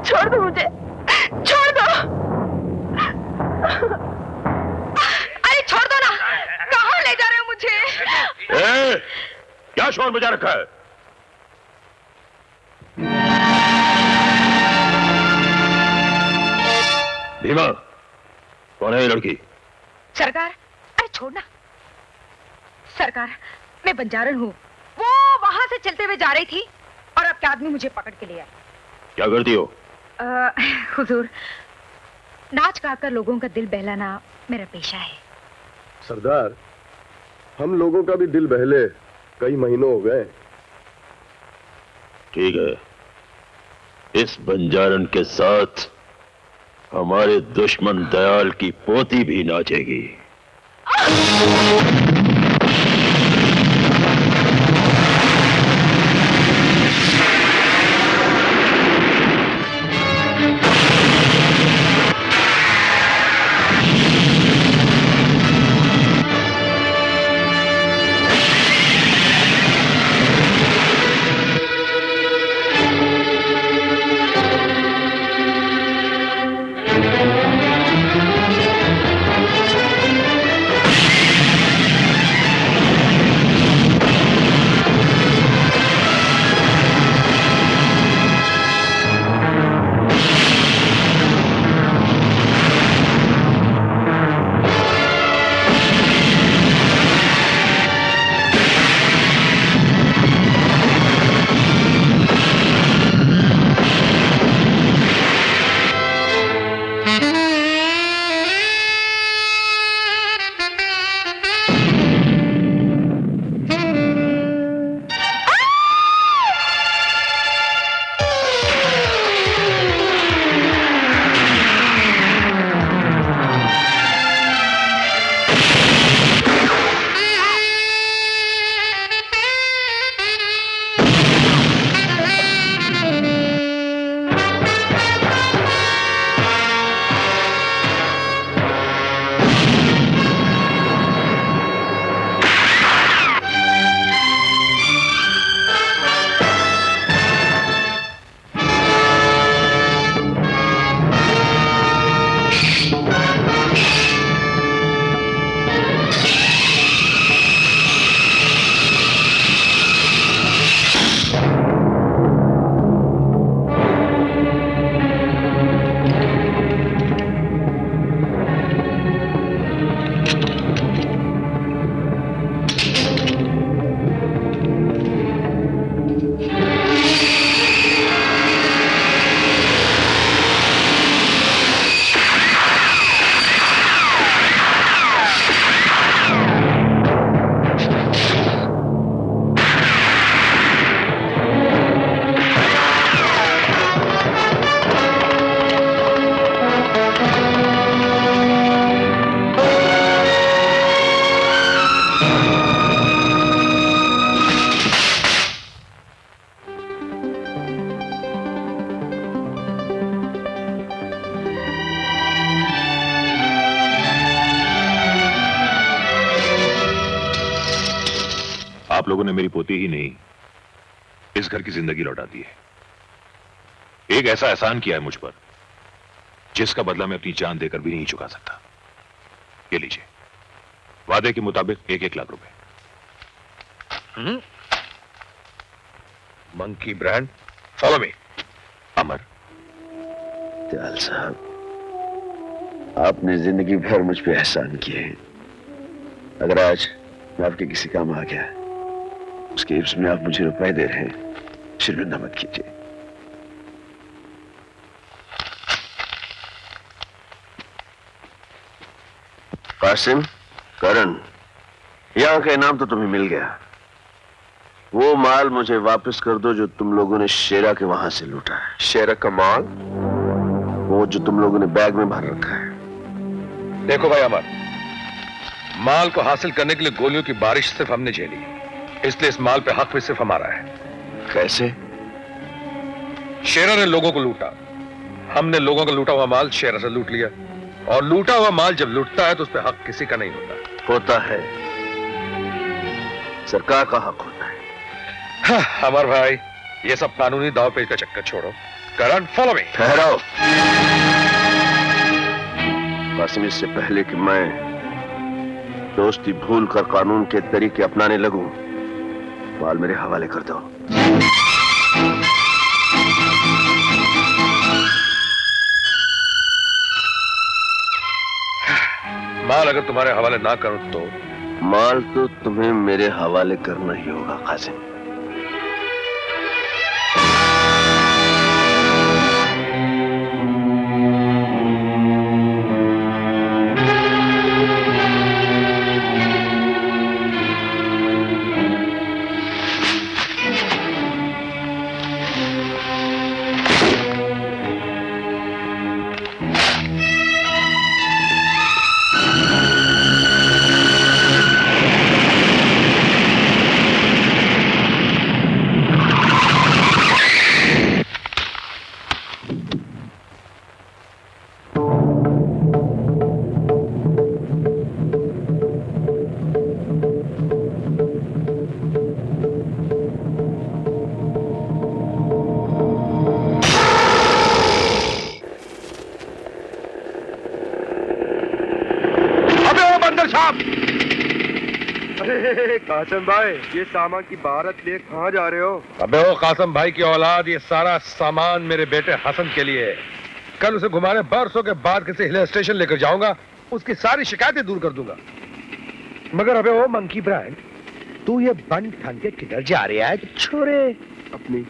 छोड़ दो मुझे, छोड़ दो। अरे छोड़ दो ना, कहाँ ले जा रहे हो मुझे? क्या शोर मचा रखा है? भीमा, कौन है ये लड़की? सरकार, अरे छोड़ना। सरकार, मैं बंजारन हूँ। वो वहां से चलते हुए जा रही थी और आपके आदमी मुझे पकड़ के ले आए। क्या करती हो? हुजूर, नाच गाकर लोगों का दिल बहलाना मेरा पेशा है। सरदार, हम लोगों का भी दिल बहले कई महीनों हो गए। ठीक है, इस बंजारन के साथ हमारे दुश्मन दयाल की पोती भी नाचेगी। आप लोगों ने मेरी पोती ही नहीं, इस घर की जिंदगी लौटा दी है। एक ऐसा एहसान किया है मुझ पर जिसका बदला मैं अपनी जान देकर भी नहीं चुका सकता। ये लीजिए, वादे के मुताबिक 1-1 लाख रुपए। Monkey brand, follow me. Amar. Dayal साहब, आपने जिंदगी भर मुझ पे एहसान किए हैं। अगर आज मैं आपके किसी काम आ गया, उसके एवज में आप मुझे रुपए दे रहे हैं, शर्मिंदा मत कीजिए। कासिम, करण, यहां का इनाम तो तुम्हें मिल गया। वो माल मुझे वापस कर दो जो तुम लोगों ने शेरा के वहां से लूटा है। शेरा का माल? वो जो तुम लोगों ने बैग में भर रखा है। देखो भाई अमर, माल को हासिल करने के लिए गोलियों की बारिश सिर्फ हमने झेली, इसलिए इस माल पे हक भी सिर्फ हमारा है। कैसे? शेरा ने लोगों को लूटा, हमने लोगों का लूटा हुआ माल शेरा से लूट लिया, और लूटा हुआ माल जब लूटता है तो उस पे हक किसी का नहीं होता। होता है, सरकार का हक होता है। हाँ, अमर भाई, ये सब कानूनी दाव पेच का चक्कर छोड़ो। करण, फॉलो मी। ठहरो कासिम, इससे पहले कि मैं दोस्ती भूल कर कानून के तरीके अपनाने लगूं, माल मेरे हवाले कर दो। माल अगर तुम्हारे हवाले ना करो तो? माल तो तुम्हें मेरे हवाले करना ही होगा कासिम। कासिम भाई, ये सामान की बारात ले कहाँ जा रहे हो? अबे ओ कासिम भाई की औलाद, ये सारा सामान मेरे बेटे हसन के लिए है। कल उसे घुमाने बरसों के बाद किसी हिल स्टेशन लेकर जाऊंगा, उसकी सारी शिकायतें दूर कर दूंगा। मगर अबे ओ मंकी ब्रांड, तू ये बन ठन के किधर जा रहा है छोरे? अपनी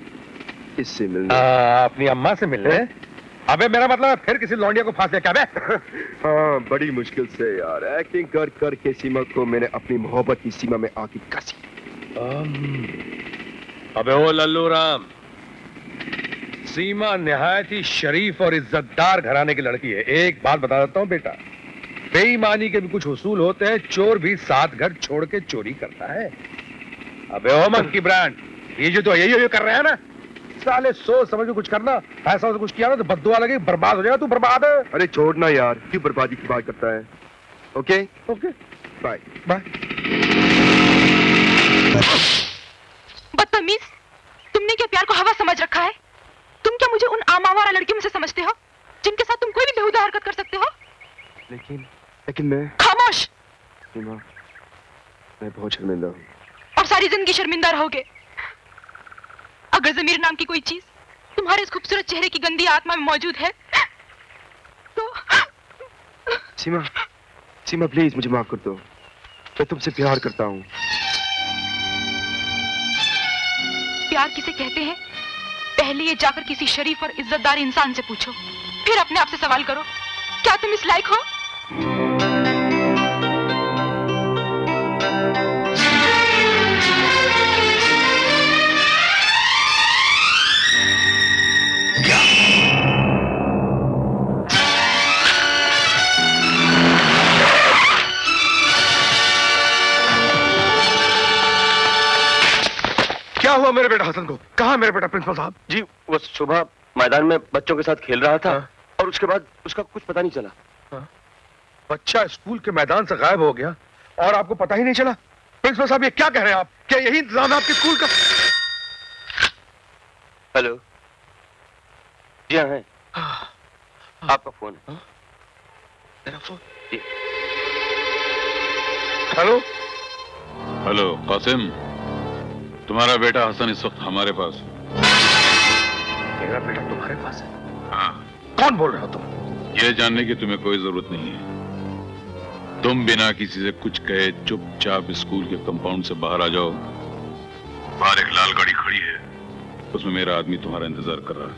इससे मिलने। अपनी अम्मा से मिलने? अबे मेरा मतलब फिर किसी लौंडिया को फांस लिया क्या बे? हाँ, बड़ी मुश्किल से यार, एक्टिंग कर कर के सीमा को मैंने अपनी मोहब्बत की सीमा में आके कसी। अबे ओ लल्लू राम, सीमा निहायत ही शरीफ और इज्जतदार घराने की लड़की है। एक बात बता देता हूँ बेटा, बेईमानी के भी कुछ उसूल होते हैं। चोर भी 7 घर छोड़ के चोरी करता है। अबे ओ मंकी ब्रांड, ये जो तो यही कर रहे हैं ना, साले सोच समझ के कुछ करना। ऐसा कुछ किया ना तो बद्दुआ लगे, बर्बाद हो जाएगा। तू बर्बाद है। अरे छोड़ना यार, क्यों बर्बादी की बात करता है? Okay okay, bye bye. बदतमीज, तुमने क्या प्यार को हवा समझ रखा है? तुम क्या मुझे उन आमावारा लड़कियों में से समझते हो जिनके साथ तुम कोई भी बेहुदा हरकत कर सकते हो? लेकिन मैं। खामोश। मैं बहुत शर्मिंदा हूँ। और सारी जिंदगी शर्मिंदा रहोगे। अगर ज़मीर नाम की कोई चीज तुम्हारे इस खूबसूरत चेहरे की गंदी आत्मा में मौजूद है तो। सीमा प्लीज मुझे माफ कर दो, मैं तुमसे प्यार करता हूँ। प्यार किसे कहते हैं, पहले ये जाकर किसी शरीफ और इज्जतदार इंसान से पूछो, फिर अपने आप से सवाल करो, क्या तुम इस लायक हो? क्या हुआ मेरे बेटा हसन को? कहाँ मेरे बेटा प्रिंसिपल साहब? जी, वो सुबह मैदान में बच्चों के साथ खेल रहा था। और उसके बाद उसका कुछ पता नहीं चला। बच्चा स्कूल के मैदान से गायब हो गया और आपको पता ही नहीं चला? प्रिंसिपल साहब, ये क्या कह रहे हैं आप? क्या यही इंतजाम है आपके स्कूल का? हेलो, जी हाँ है, आपका फोन है। मेरा फोन? हेलो हेलो कासिम, तुम्हारा बेटा हसन इस वक्त हमारे पास है। मेरा बेटा तुम्हारे पास है? हाँ। कौन बोल रहे हो तुम? ये जानने की तुम्हें कोई जरूरत नहीं है। तुम बिना किसी से कुछ कहे चुपचाप स्कूल के कंपाउंड से बाहर आ जाओ। बाहर एक लाल गाड़ी खड़ी है, उसमें मेरा आदमी तुम्हारा इंतजार कर रहा है।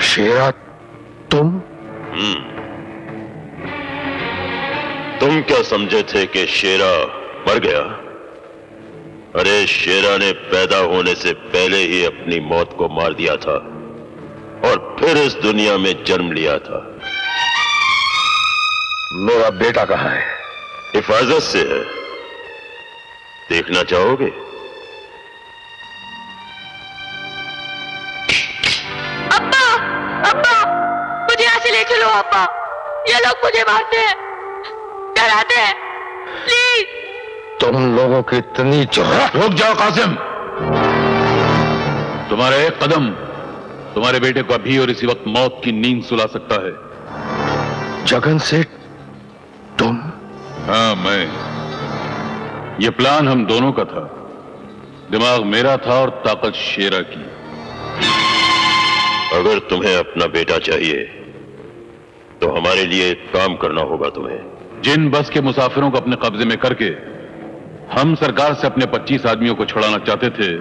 शेरा, तुम? तुम क्या समझे थे कि शेरा मर गया? अरे शेरा ने पैदा होने से पहले ही अपनी मौत को मार दिया था और फिर इस दुनिया में जन्म लिया था। मेरा बेटा कहाँ है? हिफाजत से है, देखना चाहोगे? मुझे यहाँ से ले चलो अब्बा, ये लोग मुझे मारते हैं, डराते हैं, प्लीज। तुम लोगों की इतनी जुर्रत! रुक जाओ कासिम, तुम्हारा एक कदम तुम्हारे बेटे को अभी और इसी वक्त मौत की नींद सुला सकता है। जगन सेठ, तुम? हाँ, मैं। ये प्लान हम दोनों का था। दिमाग मेरा था और ताकत शेरा की। अगर तुम्हें अपना बेटा चाहिए तो हमारे लिए एक काम करना होगा तुम्हें। जिन बस के मुसाफिरों को अपने कब्जे में करके हम सरकार से अपने 25 आदमियों को छुड़ाना चाहते थे,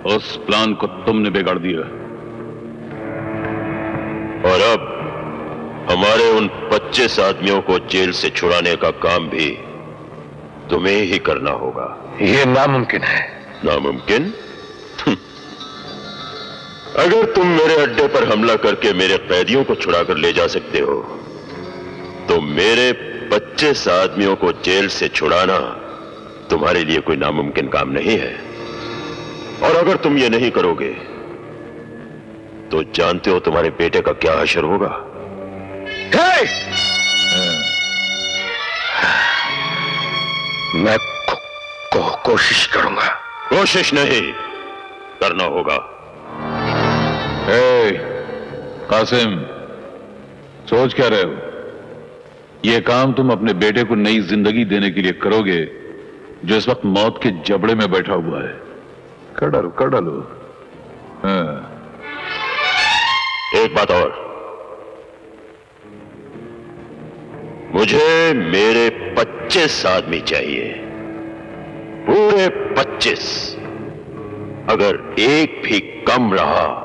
उस प्लान को तुमने बिगाड़ दिया। और अब हमारे उन 25 आदमियों को जेल से छुड़ाने का काम भी तुम्हें ही करना होगा। ये नामुमकिन है। नामुमकिन? अगर तुम मेरे अड्डे पर हमला करके मेरे कैदियों को छुड़ाकर ले जा सकते हो तो मेरे 25 आदमियों को जेल से छुड़ाना तुम्हारे लिए कोई नामुमकिन काम नहीं है। और अगर तुम ये नहीं करोगे तो जानते हो तुम्हारे बेटे का क्या हशर होगा? मैं कोशिश करूंगा। कोशिश नहीं, करना होगा। कासिम, सोच क्या रहे हो? यह काम तुम अपने बेटे को नई जिंदगी देने के लिए करोगे जो इस वक्त मौत के जबड़े में बैठा हुआ है। कर डालो। हाँ। एक बात और, मुझे मेरे 25 आदमी चाहिए, पूरे 25। अगर एक भी कम रहा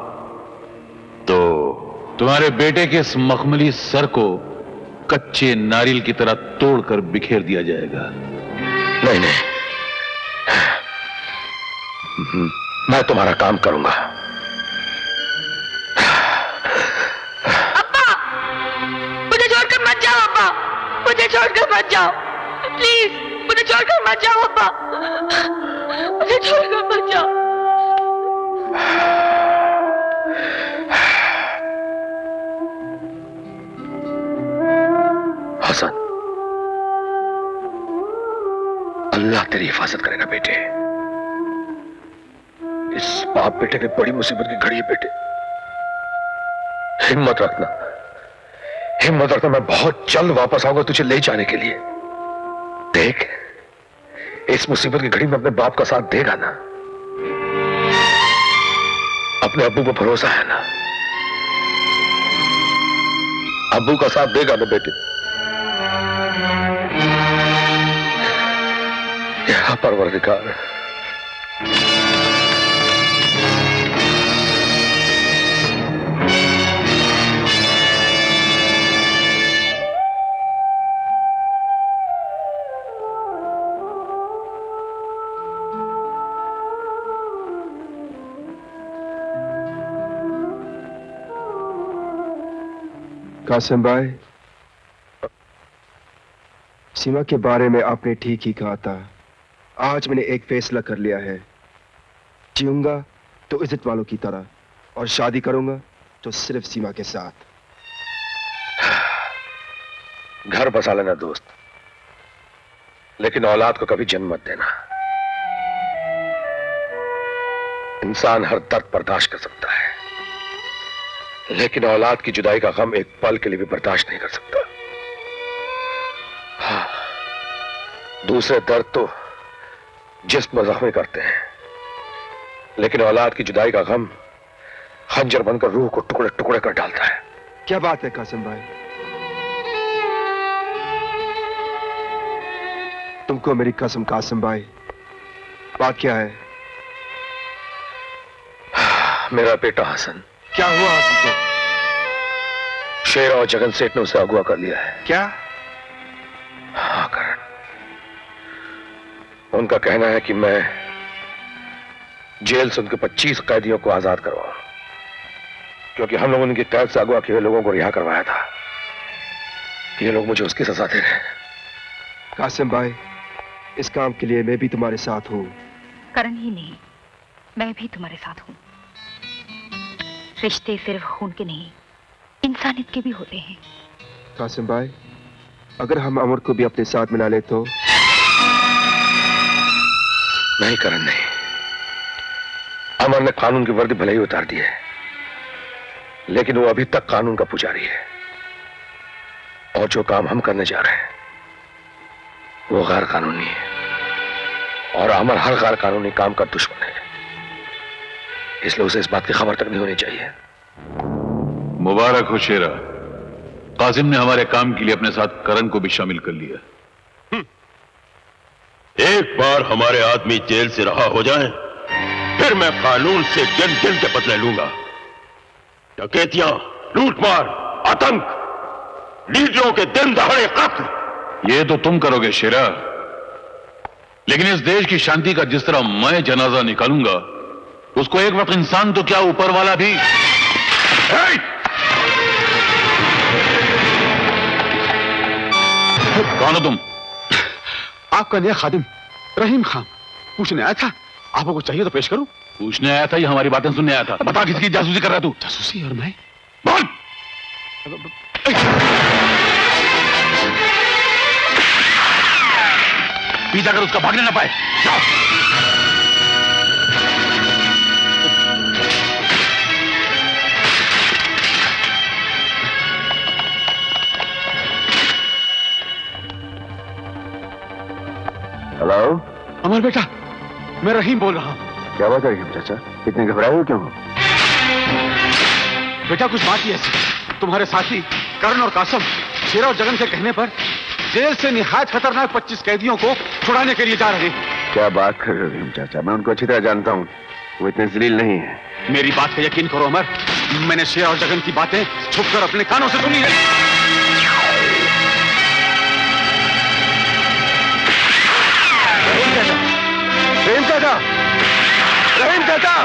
तो तुम्हारे बेटे के इस मखमली सर को कच्चे नारियल की तरह तोड़कर बिखेर दिया जाएगा। नहीं, मैं तुम्हारा काम करूंगा। अब्बा, मुझे छोड़कर मत जाओ अब्बा, मुझे छोड़कर मत जाओ, प्लीज मुझे छोड़कर मत जाओ अब्बा, मुझे छोड़कर मत जाओ। हसन, अल्लाह तेरी हिफाजत करेगा बेटे। इस बाप बेटे की बड़ी मुसीबत की घड़ी है बेटे। हिम्मत रखना, मैं बहुत जल्द वापस आऊंगा तुझे ले जाने के लिए। देख, इस मुसीबत की घड़ी में अपने बाप का साथ देगा ना? अपने अब्बू को भरोसा है ना? अब्बू का साथ देगा ना बेटे? या परवरदिगार, कासिम भाई, सीमा के बारे में आपने ठीक ही कहा था। आज मैंने एक फैसला कर लिया है, जीऊंगा तो इज्जत वालों की तरह और शादी करूंगा तो सिर्फ सीमा के साथ। घर बसा लेना दोस्त, लेकिन औलाद को कभी जन्म मत देना। इंसान हर दर्द बर्दाश्त कर सकता है, लेकिन औलाद की जुदाई का गम एक पल के लिए भी बर्दाश्त नहीं कर सकता। हाँ, दूसरे दर्द तो जिस्म जख्मी करते हैं, लेकिन औलाद की जुदाई का गम खंजर बनकर रूह को टुकड़े टुकड़े कर डालता है। क्या बात है कासिम भाई, तुमको मेरी कसम कासिम भाई, बात क्या है? मेरा बेटा हसन। क्या हुआ हसन को? शेर और जगन सेठ ने उसे अगवा कर लिया है। क्या? हाँ करण, उनका कहना है कि मैं जेल से उनके 25 कैदियों को आजाद करवाऊं, क्योंकि हम लोगों ने उनकी कैद से अगवा किए हुए लोगों को रिहा करवाया था। ये लोग मुझे उसकी सजा दे रहे हैं। कासिम भाई, इस काम के लिए मैं भी तुम्हारे साथ हूं। करण ही नहीं, मैं भी तुम्हारे साथ हूं। रिश्ते सिर्फ खून के नहीं, इंसानियत के भी होते हैं। कासिम भाई, अगर हम अमर को भी अपने साथ मिला ले तो? नहीं करण, नहीं। अमर ने कानून की वर्दी भले ही उतार दी है, लेकिन वो अभी तक कानून का पुजारी है, और जो काम हम करने जा रहे हैं वो गैर कानूनी है, और अमर हर गैर कानूनी काम का दुश्मन है। इसलिए उसे इस बात की खबर तक नहीं होनी चाहिए। मुबारक हो शेरा, कासिम ने हमारे काम के लिए अपने साथ करण को भी शामिल कर लिया। एक बार हमारे आदमी जेल से रहा हो जाए, फिर मैं कानून से गिन गिन के बदले लूंगा। डकैतियां, लूटमार, आतंक, लीडरों के दिन दहाड़े कत्ल, ये तो तुम करोगे शेरा, लेकिन इस देश की शांति का जिस तरह मैं जनाजा निकालूंगा, उसको एक वक्त इंसान तो क्या ऊपर वाला भी। कौन हो तुम? आपका नया खादिम रहीम खान पूछने आया था। आपको चाहिए तो पेश करूं? पूछने आया था या हमारी बातें सुनने आया था? बता, किसकी जासूसी कर रहा है तू? जासूसी? और मैं? बोल। पीछा कर उसका, भागने ना पाए। जाओ। हेलो अमर बेटा, मैं रहीम बोल रहा हूं। क्या बात है रहीम चाचा, इतने घबराए हो क्यों? बेटा कुछ बात ही ऐसी, तुम्हारे साथी करण और कासम शेरा और जगन के कहने पर जेल से निहायत खतरनाक 25 कैदियों को छुड़ाने के लिए जा रहे हैं। क्या बात कर रहे हो रहीम चाचा, मैं उनको अच्छी तरह जानता हूँ, वो इतने जलील नहीं है। मेरी बात का यकीन करो अमर, मैंने शेरा और जगन की बातें छुपकर अपने कानों से सुनी है। रहीम चाचा, रहीम चाचा,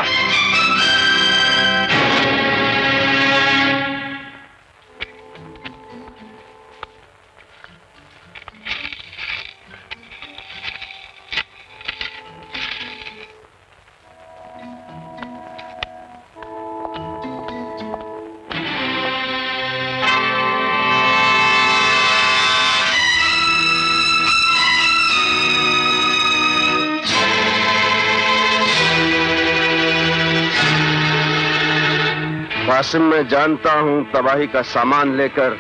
कासिम, मैं जानता हूं तबाही का सामान लेकर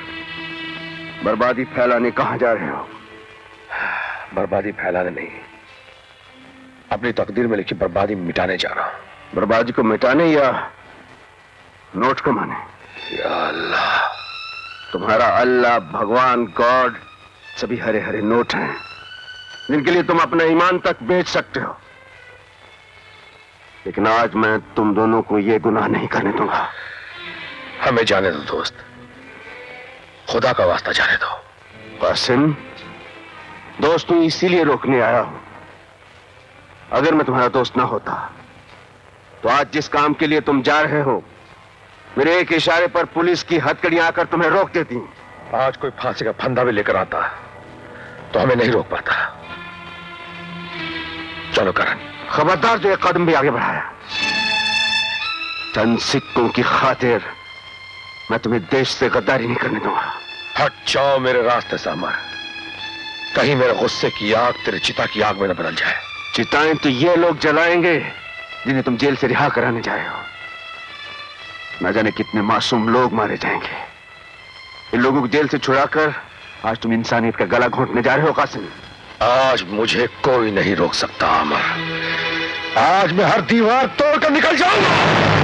बर्बादी फैलाने कहां जा रहे हो। बर्बादी फैलाने नहीं, अपनी तकदीर में लिखी बर्बादी मिटाने जा रहा हूं। बर्बादी को मिटाने या नोट कमाने? या अल्लाह, तुम्हारा अल्लाह, भगवान, गॉड सभी हरे हरे नोट हैं, जिनके लिए तुम अपना ईमान तक बेच सकते हो। लेकिन आज मैं तुम दोनों को यह गुनाह नहीं करने दूंगा। हमें जाने दो दोस्त, खुदा का वास्ता जाने दो। कासिम, दोस्तों इसीलिए रोकने आया हूं। अगर मैं तुम्हारा दोस्त ना होता तो आज जिस काम के लिए तुम जा रहे हो मेरे एक इशारे पर पुलिस की हथकड़ियां आकर तुम्हें रोक देती। आज कोई फांसी का फंदा भी लेकर आता तो हमें नहीं रोक पाता। चलो करण। खबरदार जो एक कदम भी आगे बढ़ाया। चंद सिक्कों की खातिर मैं तुम्हें देश से गद्दारी नहीं करने दूंगा। हट जाओ मेरे रास्ते से अमर। कहीं मेरे गुस्से की आग तेरे चिता की आग में न बदल जाए। चिताएं तो ये लोग जलाएंगे जिन्हें तुम जेल से रिहा कराने जाए हो। न जाने कितने मासूम लोग मारे जाएंगे। इन लोगों को जेल से छुड़ाकर आज तुम इंसानियत का गला घोंटने जा रहे हो कासिम। आज मुझे कोई नहीं रोक सकता अमर। आज मैं हर दीवार तोड़कर निकल जाऊंगा।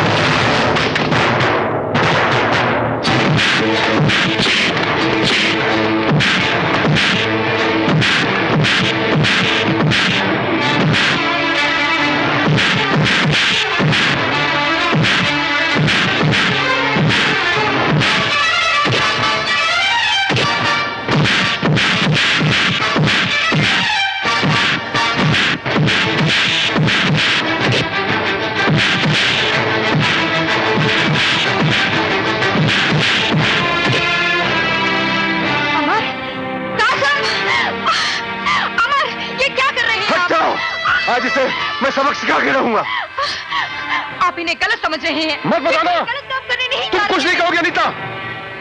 आज इसे मैं सबक सिखा के रहूंगा। आप इन्हें गलत समझ रहे हैं। मत बताना। गलत काम करने नहीं तुम कुछ नहीं कहोगे अनीता।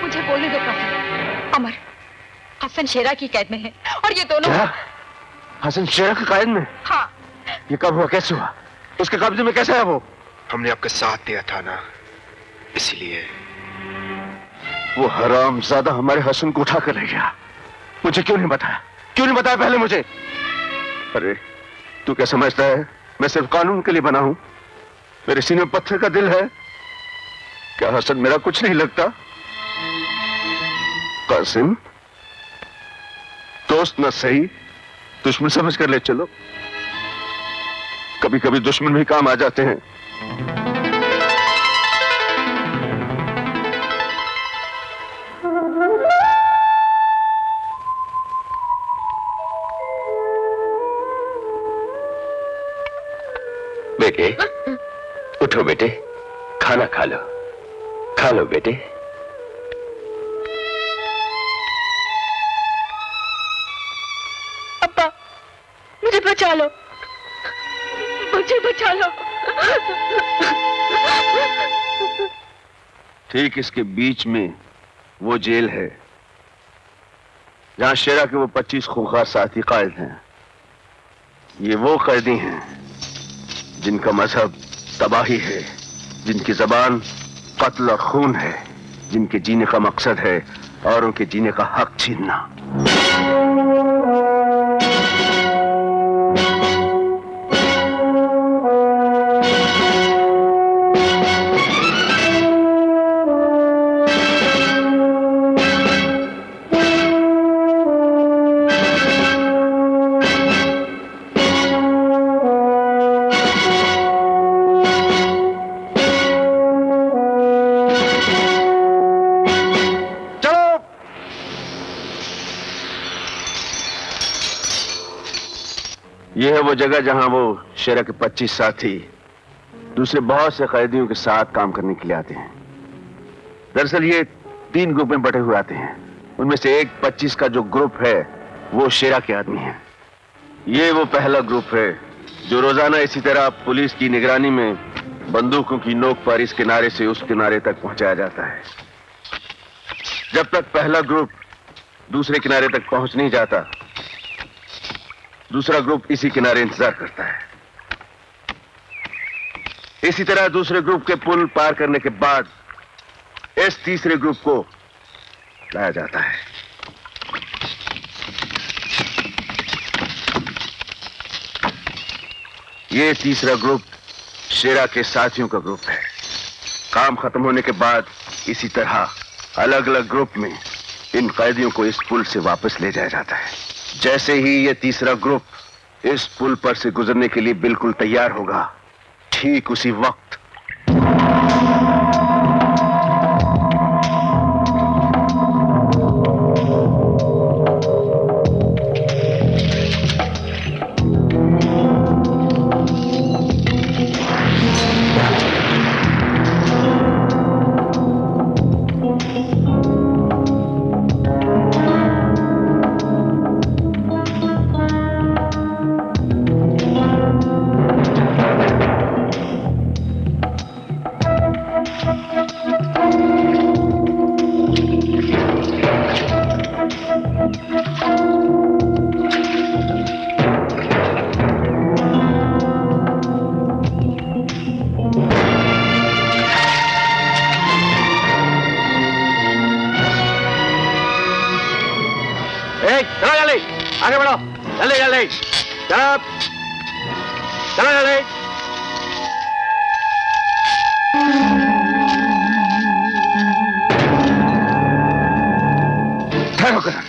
मुझे बोलने दो कासिम। अमर हसन शेरा की कैद में है और ये दोनों। क्या? हसन शेरा की कैद में? हाँ। ये कब हुआ, कैसे हुआ, उसके कब्जे में कैसे है वो? हमने आपका साथ दिया था ना, इसलिए। वो हरामजादा हमारे हसन को उठा कर ले गया। मुझे क्यों नहीं बताया, क्यों नहीं बताया पहले मुझे? अरे तू क्या समझता है मैं सिर्फ कानून के लिए बना हूं? मेरे सीने में पत्थर का दिल है। क्या हसन मेरा कुछ नहीं लगता? कासिम, दोस्त न सही दुश्मन समझ कर ले चलो। कभी कभी दुश्मन भी काम आ जाते हैं। बेटे उठो बेटे, खाना खा लो, खा लो बेटे। अब्बा मुझे बचा लो, मुझे बचा लो। ठीक इसके बीच में वो जेल है जहां शेरा के वो 25 खूंखार साथी कैद हैं। ये वो कैदी हैं जिनका मजहब तबाही है, जिनकी जबान कत्ल और खून है, जिनके जीने का मकसद है औरों के जीने का हक छीनना। यह है वो जगह जहां वो शेरा के 25 साथी दूसरे बहुत से कैदियों के साथ काम करने के लिए आते हैं। दरअसल ये 3 ग्रुप में बटे हुए आते हैं। उनमें से एक 25 का जो ग्रुप है वो शेरा के आदमी हैं। ये वो पहला ग्रुप है जो रोजाना इसी तरह पुलिस की निगरानी में बंदूकों की नोक पर इस किनारे से उस किनारे तक पहुंचाया जाता है। जब तक पहला ग्रुप दूसरे किनारे तक पहुंच नहीं जाता, दूसरा ग्रुप इसी किनारे इंतजार करता है। इसी तरह दूसरे ग्रुप के पुल पार करने के बाद इस तीसरे ग्रुप को लाया जाता है। ये तीसरा ग्रुप शेरा के साथियों का ग्रुप है। काम खत्म होने के बाद इसी तरह अलग अलग ग्रुप में इन कैदियों को इस पुल से वापस ले जाया जाता है। जैसे ही ये तीसरा ग्रुप इस पुल पर से गुजरने के लिए बिल्कुल तैयार होगा, ठीक उसी वक्त जल्दी जल्दी चलो चलो जल्दी। ठहरो करण।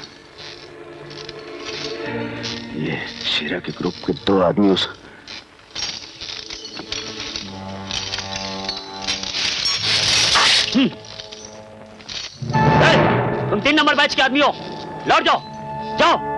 ये शेरा के ग्रुप के 2 आदमी उस तुम 3 नंबर बैच के आदमी हो, लौट जाओ जाओ।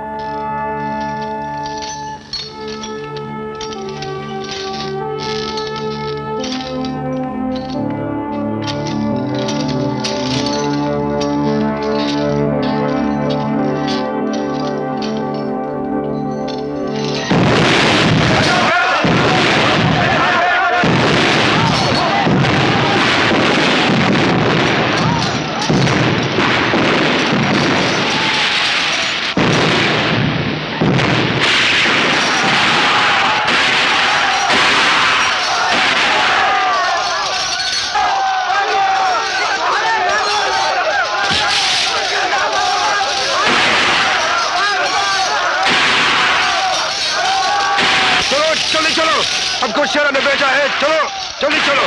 हमको शेरा ने बेचा है। चलो जल्दी चलो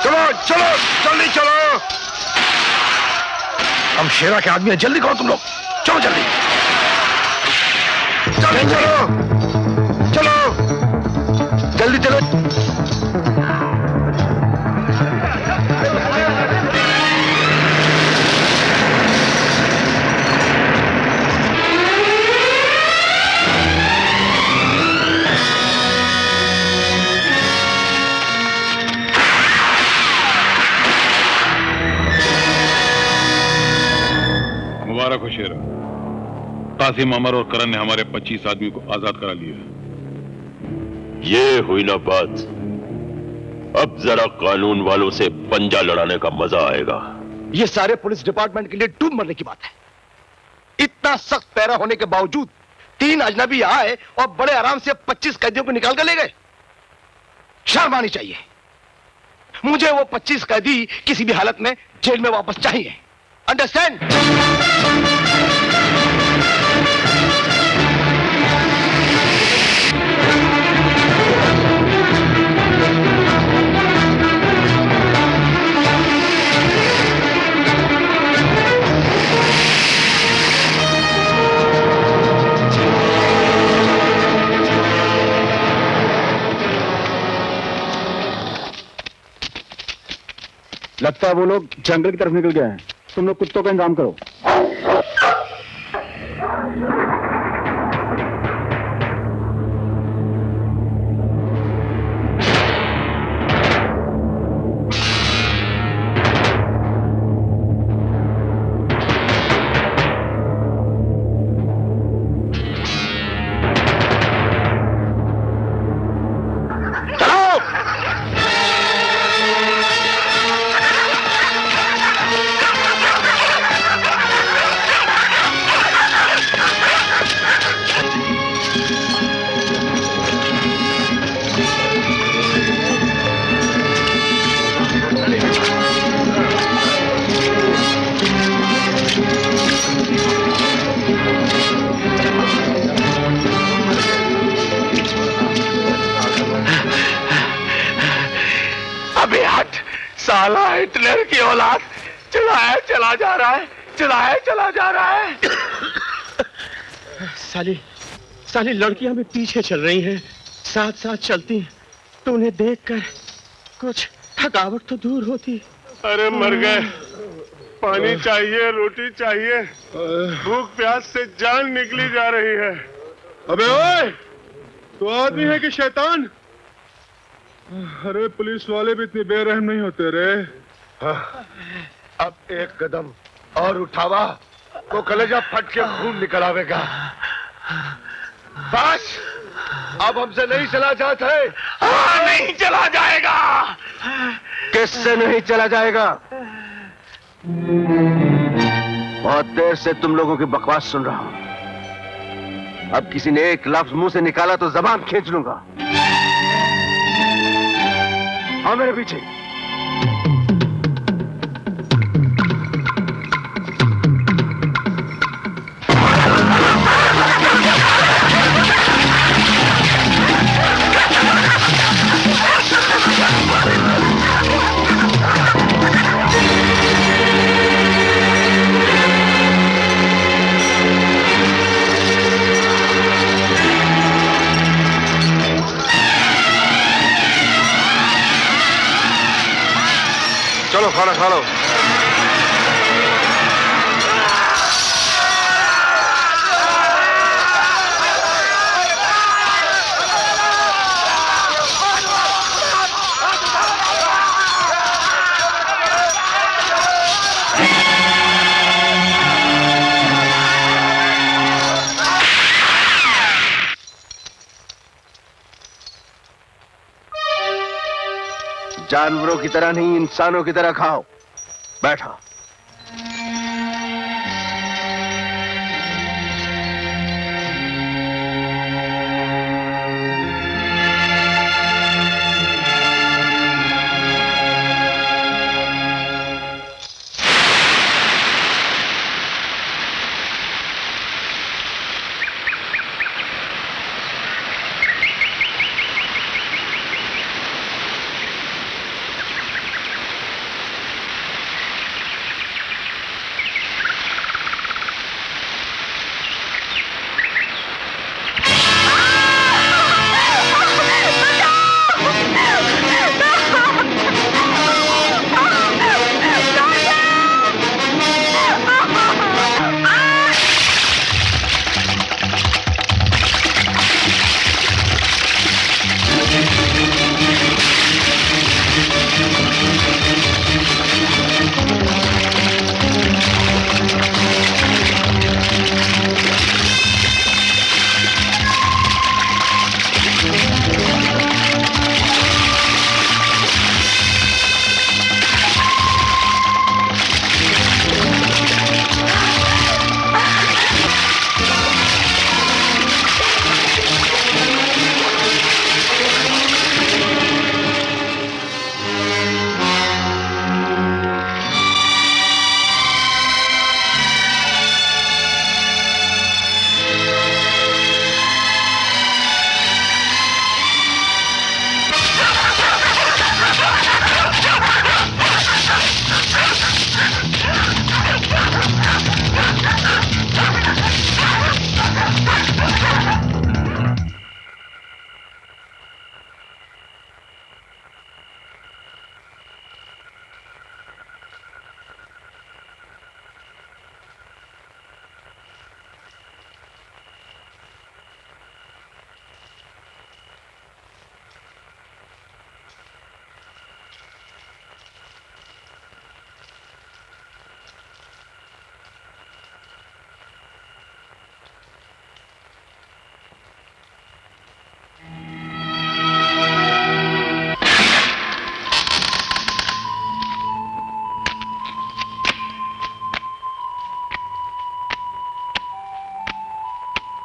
चलो चलो जल्दी चलो। हम शेरा के आदमी हैं, जल्दी करो तुम लोग, चलो जल्दी जल्दी चलो चलो जल्दी चलो। मुबारक हो शेरा, कासिम, अमर और करण ने हमारे 25 आदमी को आजाद करा लिया। ये हुई ना बात। अब जरा कानून वालों से पंजा लड़ाने का मजा आएगा। ये सारे पुलिस डिपार्टमेंट के लिए डूब मरने की बात है। इतना सख्त पैरा होने के बावजूद 3 अजनबी आए और बड़े आराम से 25 कैदियों को निकाल कर ले गए। शर्म आनी चाहिए। मुझे वो 25 कैदी किसी भी हालत में जेल में वापस चाहिए। अंडरस्टैंड? लगता है वो लोग जंगल की तरफ निकल गए हैं। तुम लोग कुत्तों का इंतजाम करो। साला हिटलर की औलाद चलाया चला जा रहा है, चलाया चला जा रहा है। साली लड़कियां भी पीछे चल रही हैं, साथ साथ चलती हैं, तो उन्हें देखकर कुछ थकावट तो दूर होती। अरे मर गए, पानी चाहिए, रोटी चाहिए, भूख प्यास से जान निकली जा रही है। अबे ओए, तो आदमी है कि शैतान? अरे पुलिस वाले भी इतने बेरहम नहीं होते रे। अब एक कदम और उठावा तो कलेजा फट के खून निकल आवेगा। बस अब हमसे नहीं चला जाता है। नहीं चला जाएगा। किससे नहीं चला जाएगा? बहुत देर से तुम लोगों की बकवास सुन रहा हूं। अब किसी ने एक लफ्ज मुंह से निकाला तो जबान खींच लूंगा। आओ मेरे पीछे। चलो खाना खा लो। जानवरों की तरह नहीं, इंसानों की तरह खाओ। बैठो।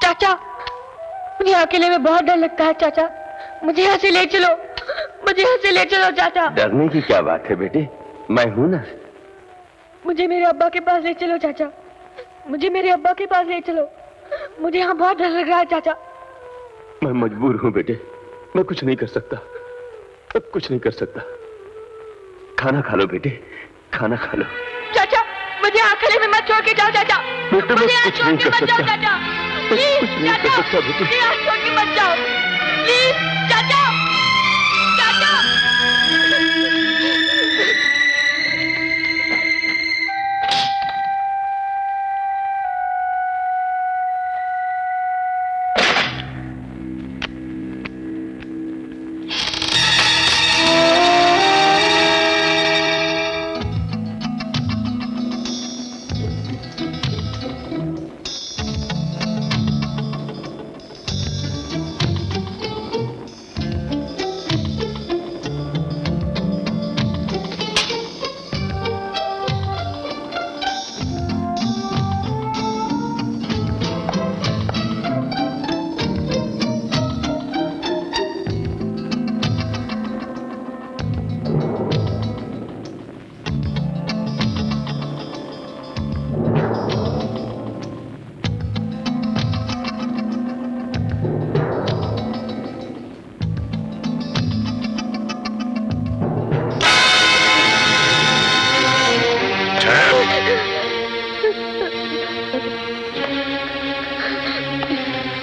चाचा, मुझे अकेले में बहुत डर लगता है चाचा। मुझे यहाँ से ले चलो, मुझे यहाँ से ले चलो चाचा। डरने की क्या बात है बेटे, मैं हूं ना। मुझे मेरे अब्बा के पास ले चलो चाचा, मुझे मेरे अब्बा के पास ले चलो। मुझे यहाँ बहुत डर लग रहा है चाचा। मैं मजबूर हूं बेटे, मैं कुछ नहीं कर सकता, अब कुछ नहीं कर सकता। खाना खा लो बेटे, खाना खा लो। चाचा, मुझे अकेले में मत छोड़ के जाओ चाचा। बेटे मैं कुछ नहीं कर सकता, चाचा कुछ नहीं कर सकता बेटे। मुझे यहाँ छोड़ के मत जाओ प्लीज चाचा। चाचा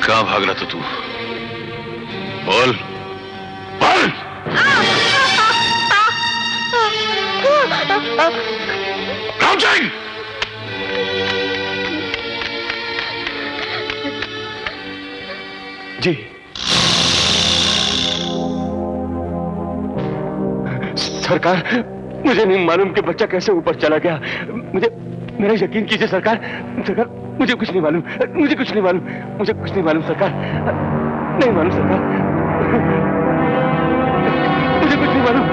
कहाँ भाग रहा था तू? बोल बोल। राम सिंह! जी सरकार, मुझे नहीं मालूम कि बच्चा कैसे ऊपर चला गया। मेरा यकीन कीजिए सरकार। सरकार, मुझे कुछ नहीं मालूम, मुझे कुछ नहीं मालूम, मुझे कुछ नहीं मालूम सरकार, नहीं मालूम सरकार, मुझे कुछ नहीं मालूम।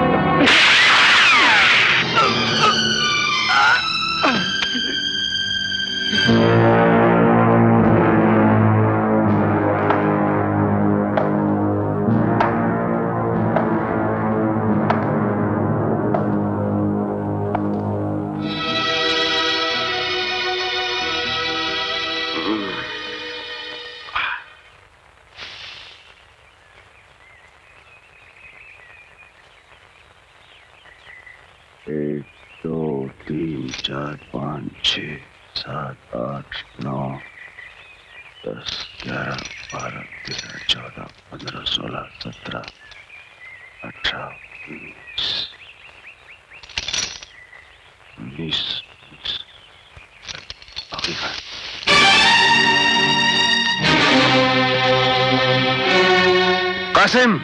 कासिम,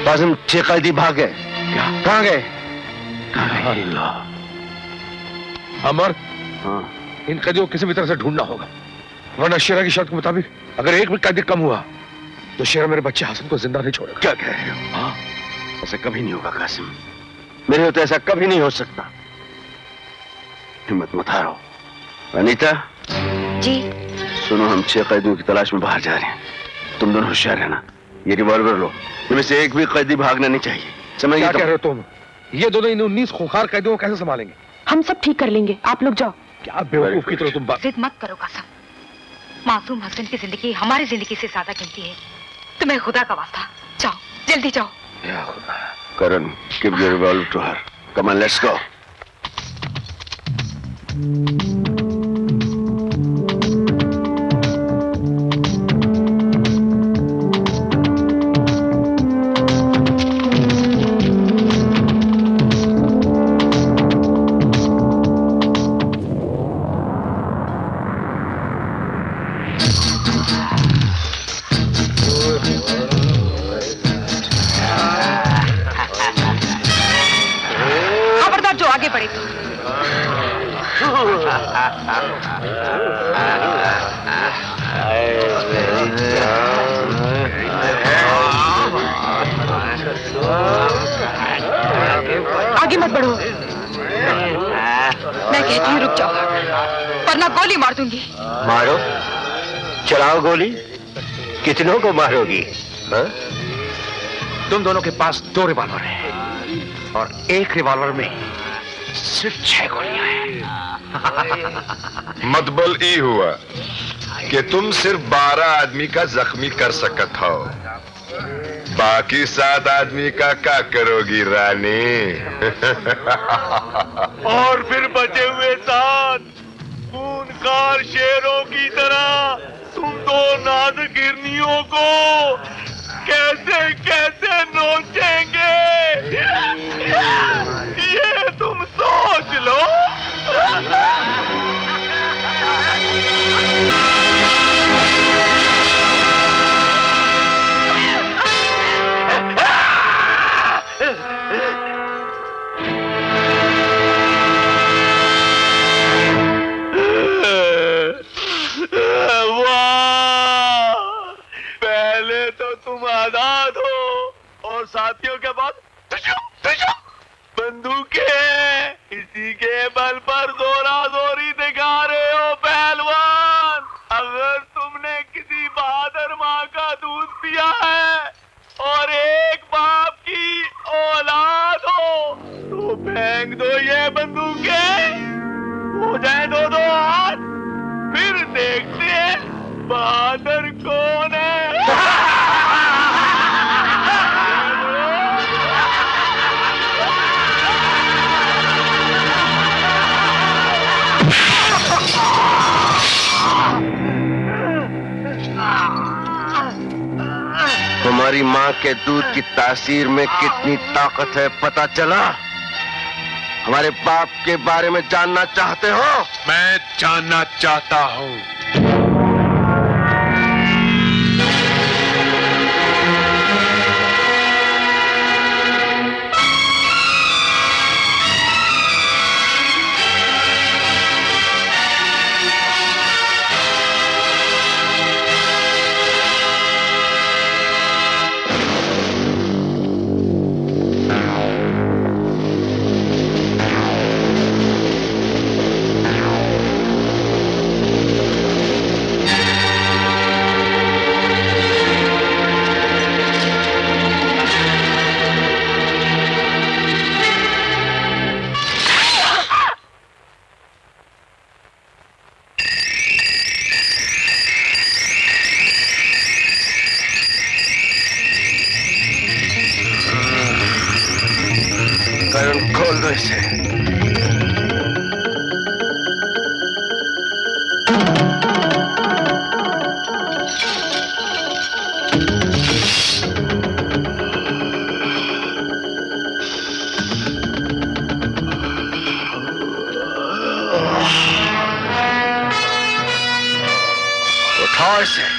कासिम, 6 कैदी भाग गए। क्या? कहाँ गए? अमर, हाँ, इन कैदियों को किसी भी तरह से ढूंढना होगा, वरना शेरा की शर्त के मुताबिक अगर एक भी कैदी कम हुआ तो शेरा मेरे बच्चे हासिम को जिंदा नहीं छोड़ेगा। क्या कह रहे हो? हाँ, ऐसा कभी नहीं होगा कासिम, मेरे होते ऐसा कभी नहीं हो सकता। हिम्मत मत हारो। अनीता जी, सुनो, हम 6 कैदियों की तलाश में बाहर जा रहे हैं, तुम दोनों होशियार रहना। ये रिवॉल्वर लो, इनमें से एक भी कैदी भागना नहीं चाहिए, समझ गए? क्या कह रहे हो तुम? ये दोनों इन 19 खूंखार कैदियों को कैसे संभालेंगे? हम सब ठीक कर लेंगे, आप लोग जाओ। क्या बेवकूफ की तरह तुम बात। जिद मत करो कासिम, मासूम हसन की जिंदगी हमारी जिंदगी से ज्यादा कीमती है। तुम्हें खुदा का वास्ता, जाओ, जल्दी जाओ। या खुदा। Karan, give your revolver to her. Come on, let's go. खबरदार जो आगे बढ़े तो। आगे मत बढ़ो, मैं कहती हूँ रुक जाओ, वरना गोली मार दूंगी। मारो, चलाओ गोली। कितनों को मारोगी? हाँ? तुम दोनों के पास 2 रिवॉल्वर हैं और एक रिवॉल्वर में सिर्फ 6 गोलियां हैं। मतबल ई हुआ कि तुम सिर्फ 12 आदमी का जख्मी कर सकत हो, बाकी 7 आदमी का क्या करोगी रानी? और फिर बचे हुए 7 खूनखार शेरों की तरह तुम 2 नाजुक हिरनियों को कैसे कैसे नोचेंगे, ये तुम सोच लो। पहले तो तुम आजाद हो और साथियों के बाद बंदूकें, इसी के बल पर जोरा जोरी दिखा रहे हो पहलवान। अगर तुमने किसी बहादुर माँ का दूध पिया है और एक बाप की औलाद हो तो फेंक दो ये बंदूकें, हो जाए 2-2 हाथ, फिर देखते हैं बहादुर कौन है। हमारी तुम्हारी माँ के दूध की तासीर में कितनी ताकत है पता चला? हमारे बाप के बारे में जानना चाहते हो? मैं जानना चाहता हूं। खोल दो इसे। उठाओ इसे।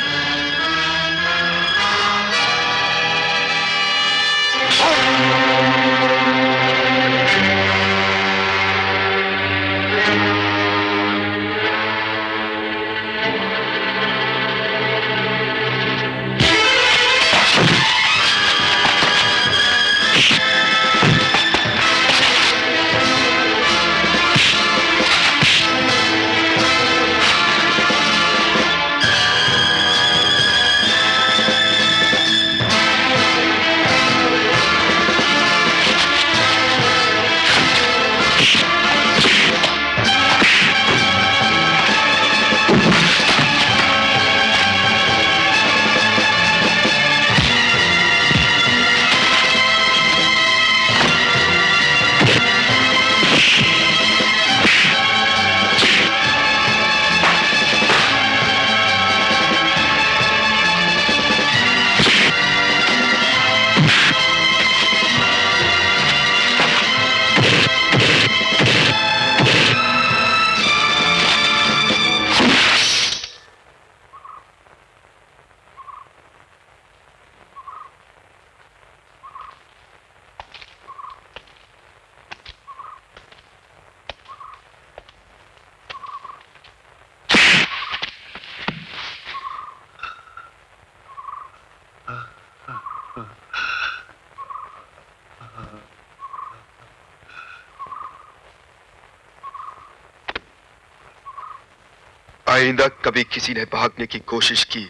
आइंदा कभी किसी ने भागने की कोशिश की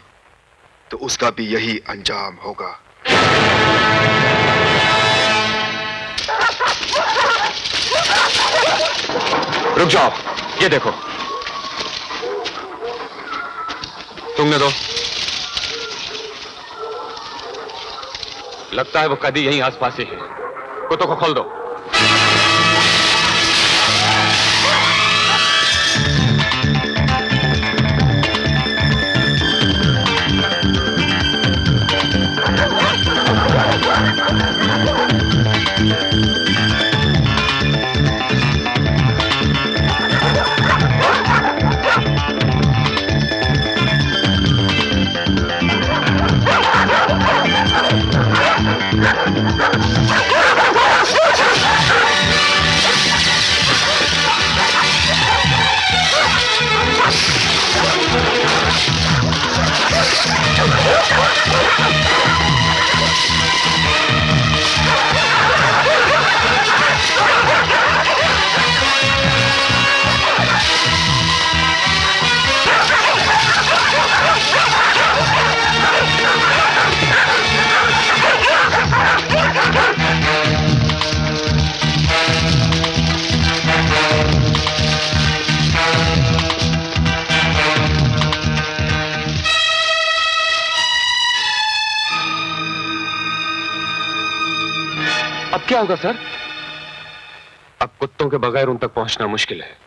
तो उसका भी यही अंजाम होगा। रुक जाओ, ये देखो। तुमने दो। लगता है वो कैदी यहीं आसपास ही है। कुत्तों को खोल दो। अब क्या होगा सर? अब कुत्तों के बगैर उन तक पहुंचना मुश्किल है।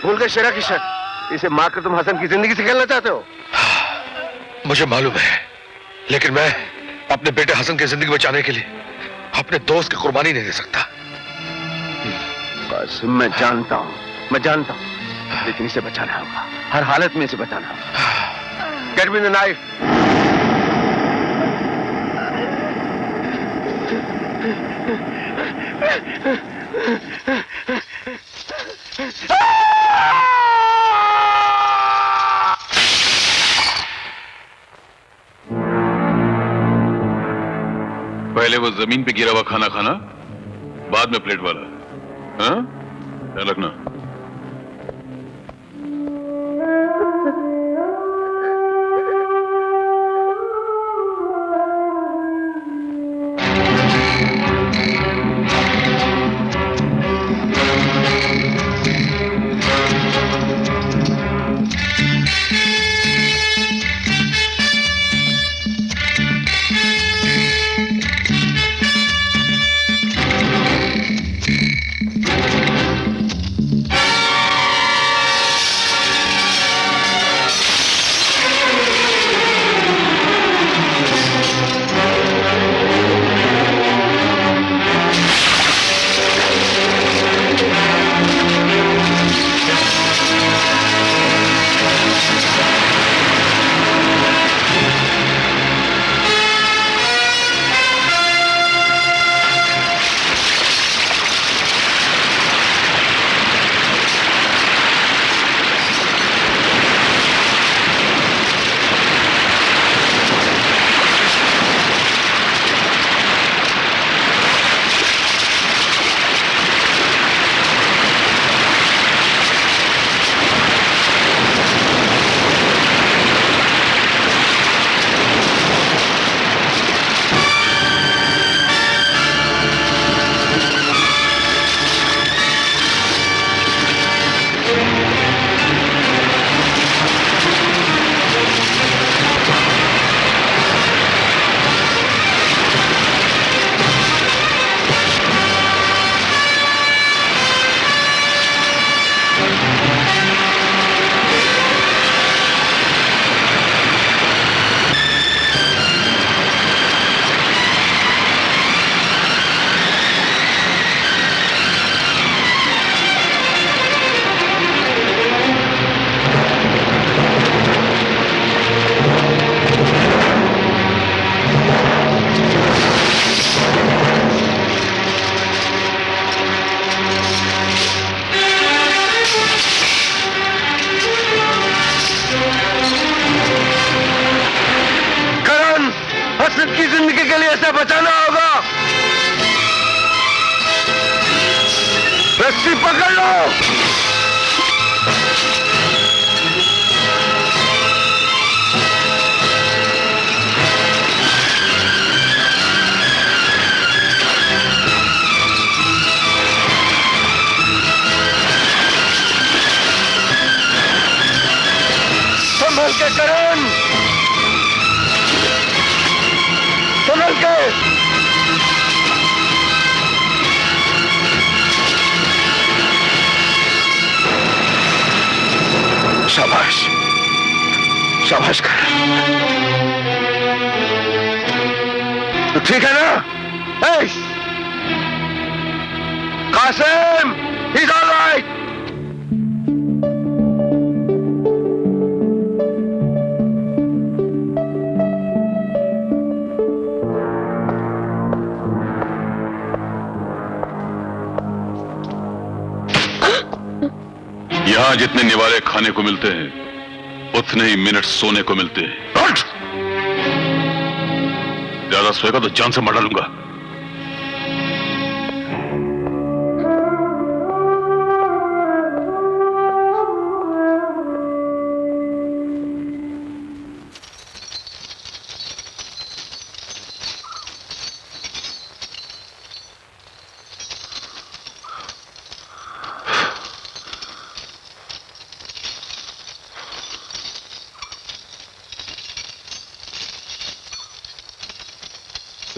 भूल गए शेरा की शर्त? इसे मारकर तुम हसन की जिंदगी से खेलना चाहते हो? मुझे मालूम है, लेकिन मैं अपने बेटे हसन की जिंदगी बचाने के लिए अपने दोस्त की कुर्बानी नहीं दे सकता। बस मैं जानता हूं, लेकिन इसे बचाना होगा, हर हालत में इसे बचाना होगा। Get me the knife. पहले वो जमीन पे गिरा हुआ खाना खाना, बाद में प्लेट वाला। हाँ, ध्यान रखना। रस्सी पकड़ लो। संभल के करण, संभल के। शाबाश, शाबाश कर। तो ठीक है ना? Qasim, he's all right. यहां जितने निवाले खाने को मिलते हैं उतने ही मिनट सोने को मिलते हैं। ज्यादा सोएगा तो जान से मार डालूंगा।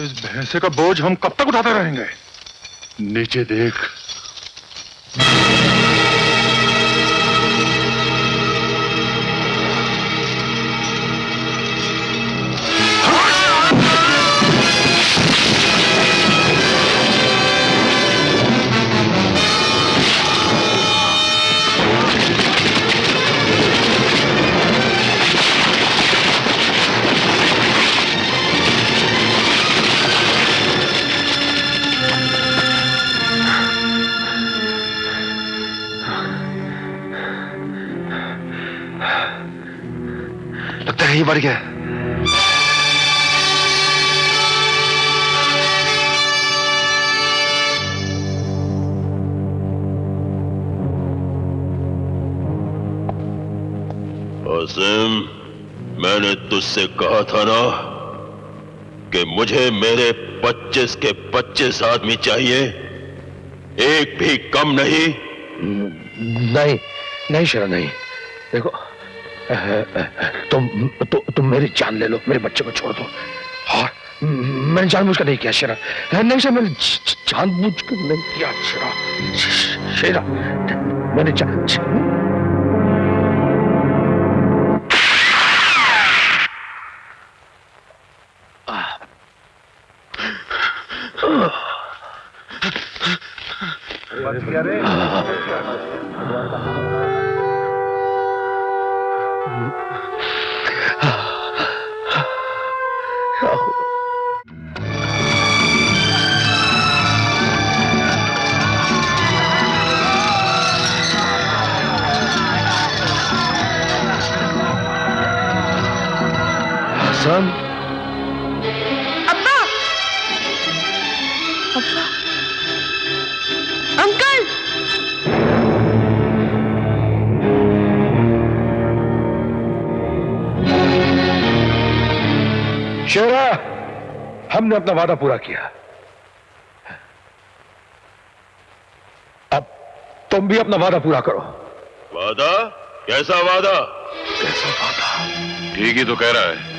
इस भैंसे का बोझ हम कब तक उठाते रहेंगे? नीचे देख। ही मर गया। आसिम, मैंने तुझसे कहा था ना कि मुझे मेरे 25 के 25 आदमी चाहिए, एक भी कम नहीं। नहीं नहीं शेरा, नहीं। देखो तुम मेरी जान ले लो, मेरे बच्चे को छोड़ दो। और मैंने जानबूझकर नहीं किया शेरा, नहीं शेरा, मैंने जानबूझकर नहीं किया शेरा। शेरा मैंने हसन, अब्बा, अब्बा, अंकल। शेरा, हमने अपना वादा पूरा किया, अब तुम भी अपना वादा पूरा करो। वादा? कैसा वादा? कैसा वादा? ठीक ही तो कह रहा है।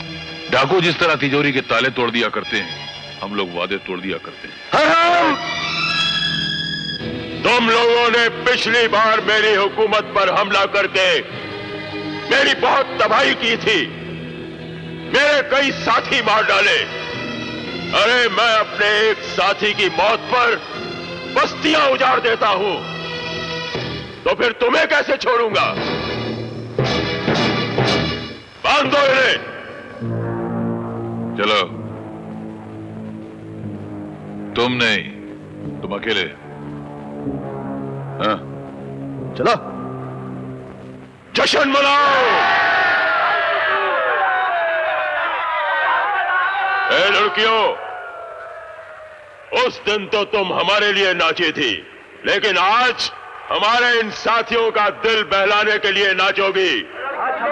डाकू जिस तरह तिजोरी के ताले तोड़ दिया करते हैं, हम लोग वादे तोड़ दिया करते हैं। तुम लोगों ने पिछली बार मेरी हुकूमत पर हमला करके मेरी बहुत तबाही की थी, मेरे कई साथी मार डाले। अरे मैं अपने एक साथी की मौत पर बस्तियां उजाड़ देता हूं, तो फिर तुम्हें कैसे छोड़ूंगा? बांध दो इन्हें। चलो, तुम नहीं, तुम अकेले। हाँ, चलो जश्न मनाओ। ए लड़कियों, उस दिन तो तुम हमारे लिए नाची थी, लेकिन आज हमारे इन साथियों का दिल बहलाने के लिए नाचोगी।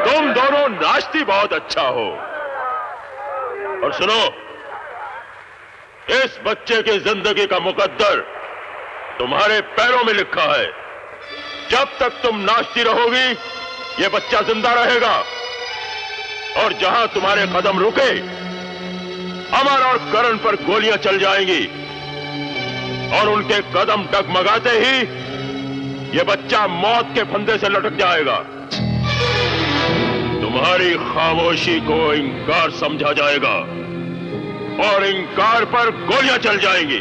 तुम दोनों नाचती बहुत अच्छा हो। और सुनो, इस बच्चे की जिंदगी का मुकद्दर तुम्हारे पैरों में लिखा है। जब तक तुम नाचती रहोगी, ये बच्चा जिंदा रहेगा, और जहां तुम्हारे कदम रुके, अमर और करण पर गोलियां चल जाएंगी, और उनके कदम डगमगाते ही ये बच्चा मौत के फंदे से लटक जाएगा। तुम्हारी खामोशी को इंकार समझा जाएगा, और इंकार पर गोलियां चल जाएंगी।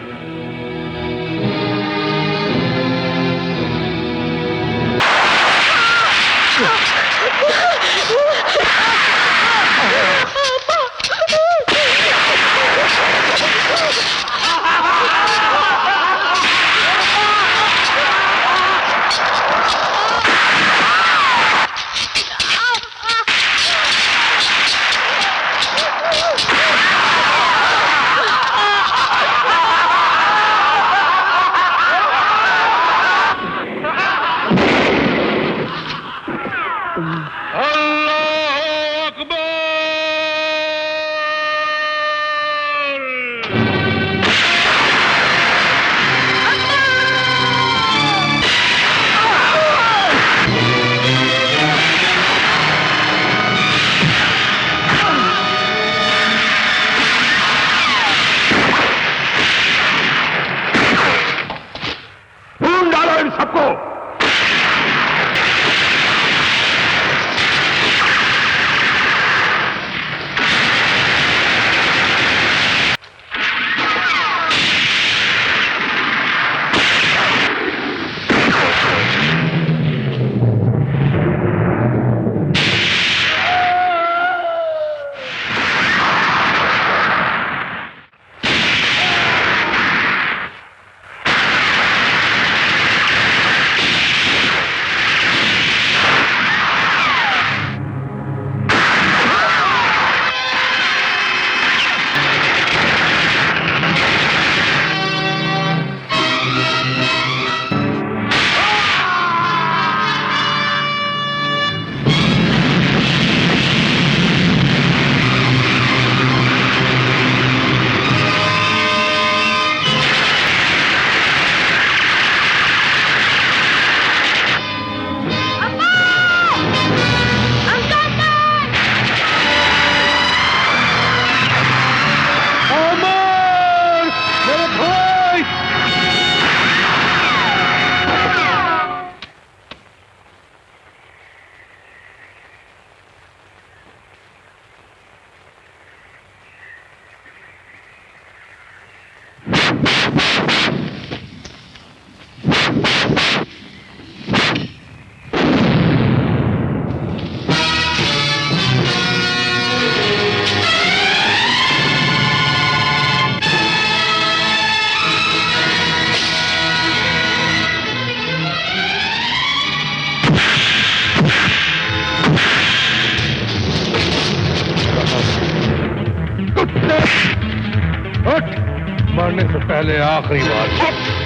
मरने से पहले आखिरी बार।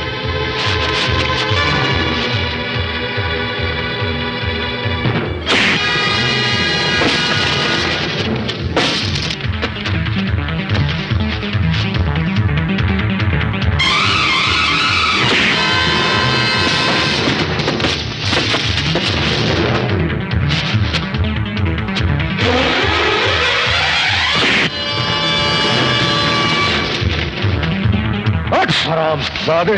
हराम जादे।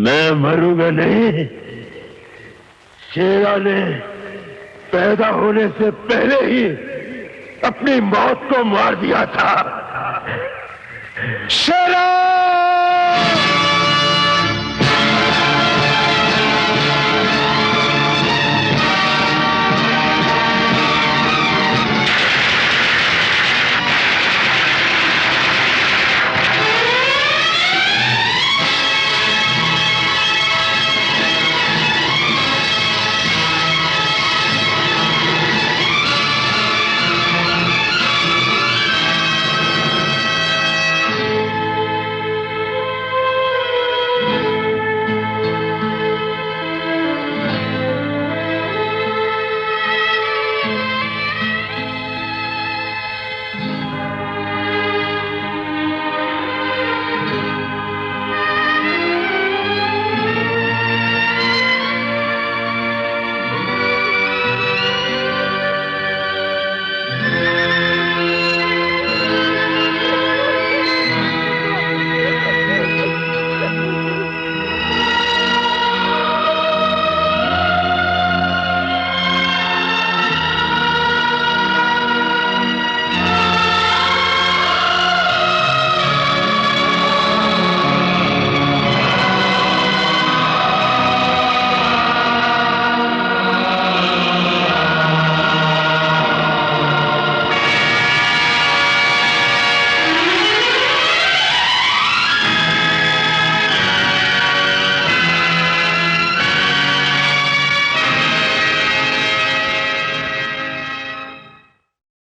मैं मरूंगा नहीं। शेरा ने पैदा होने से पहले ही अपनी मौत को मार दिया था। शेरा!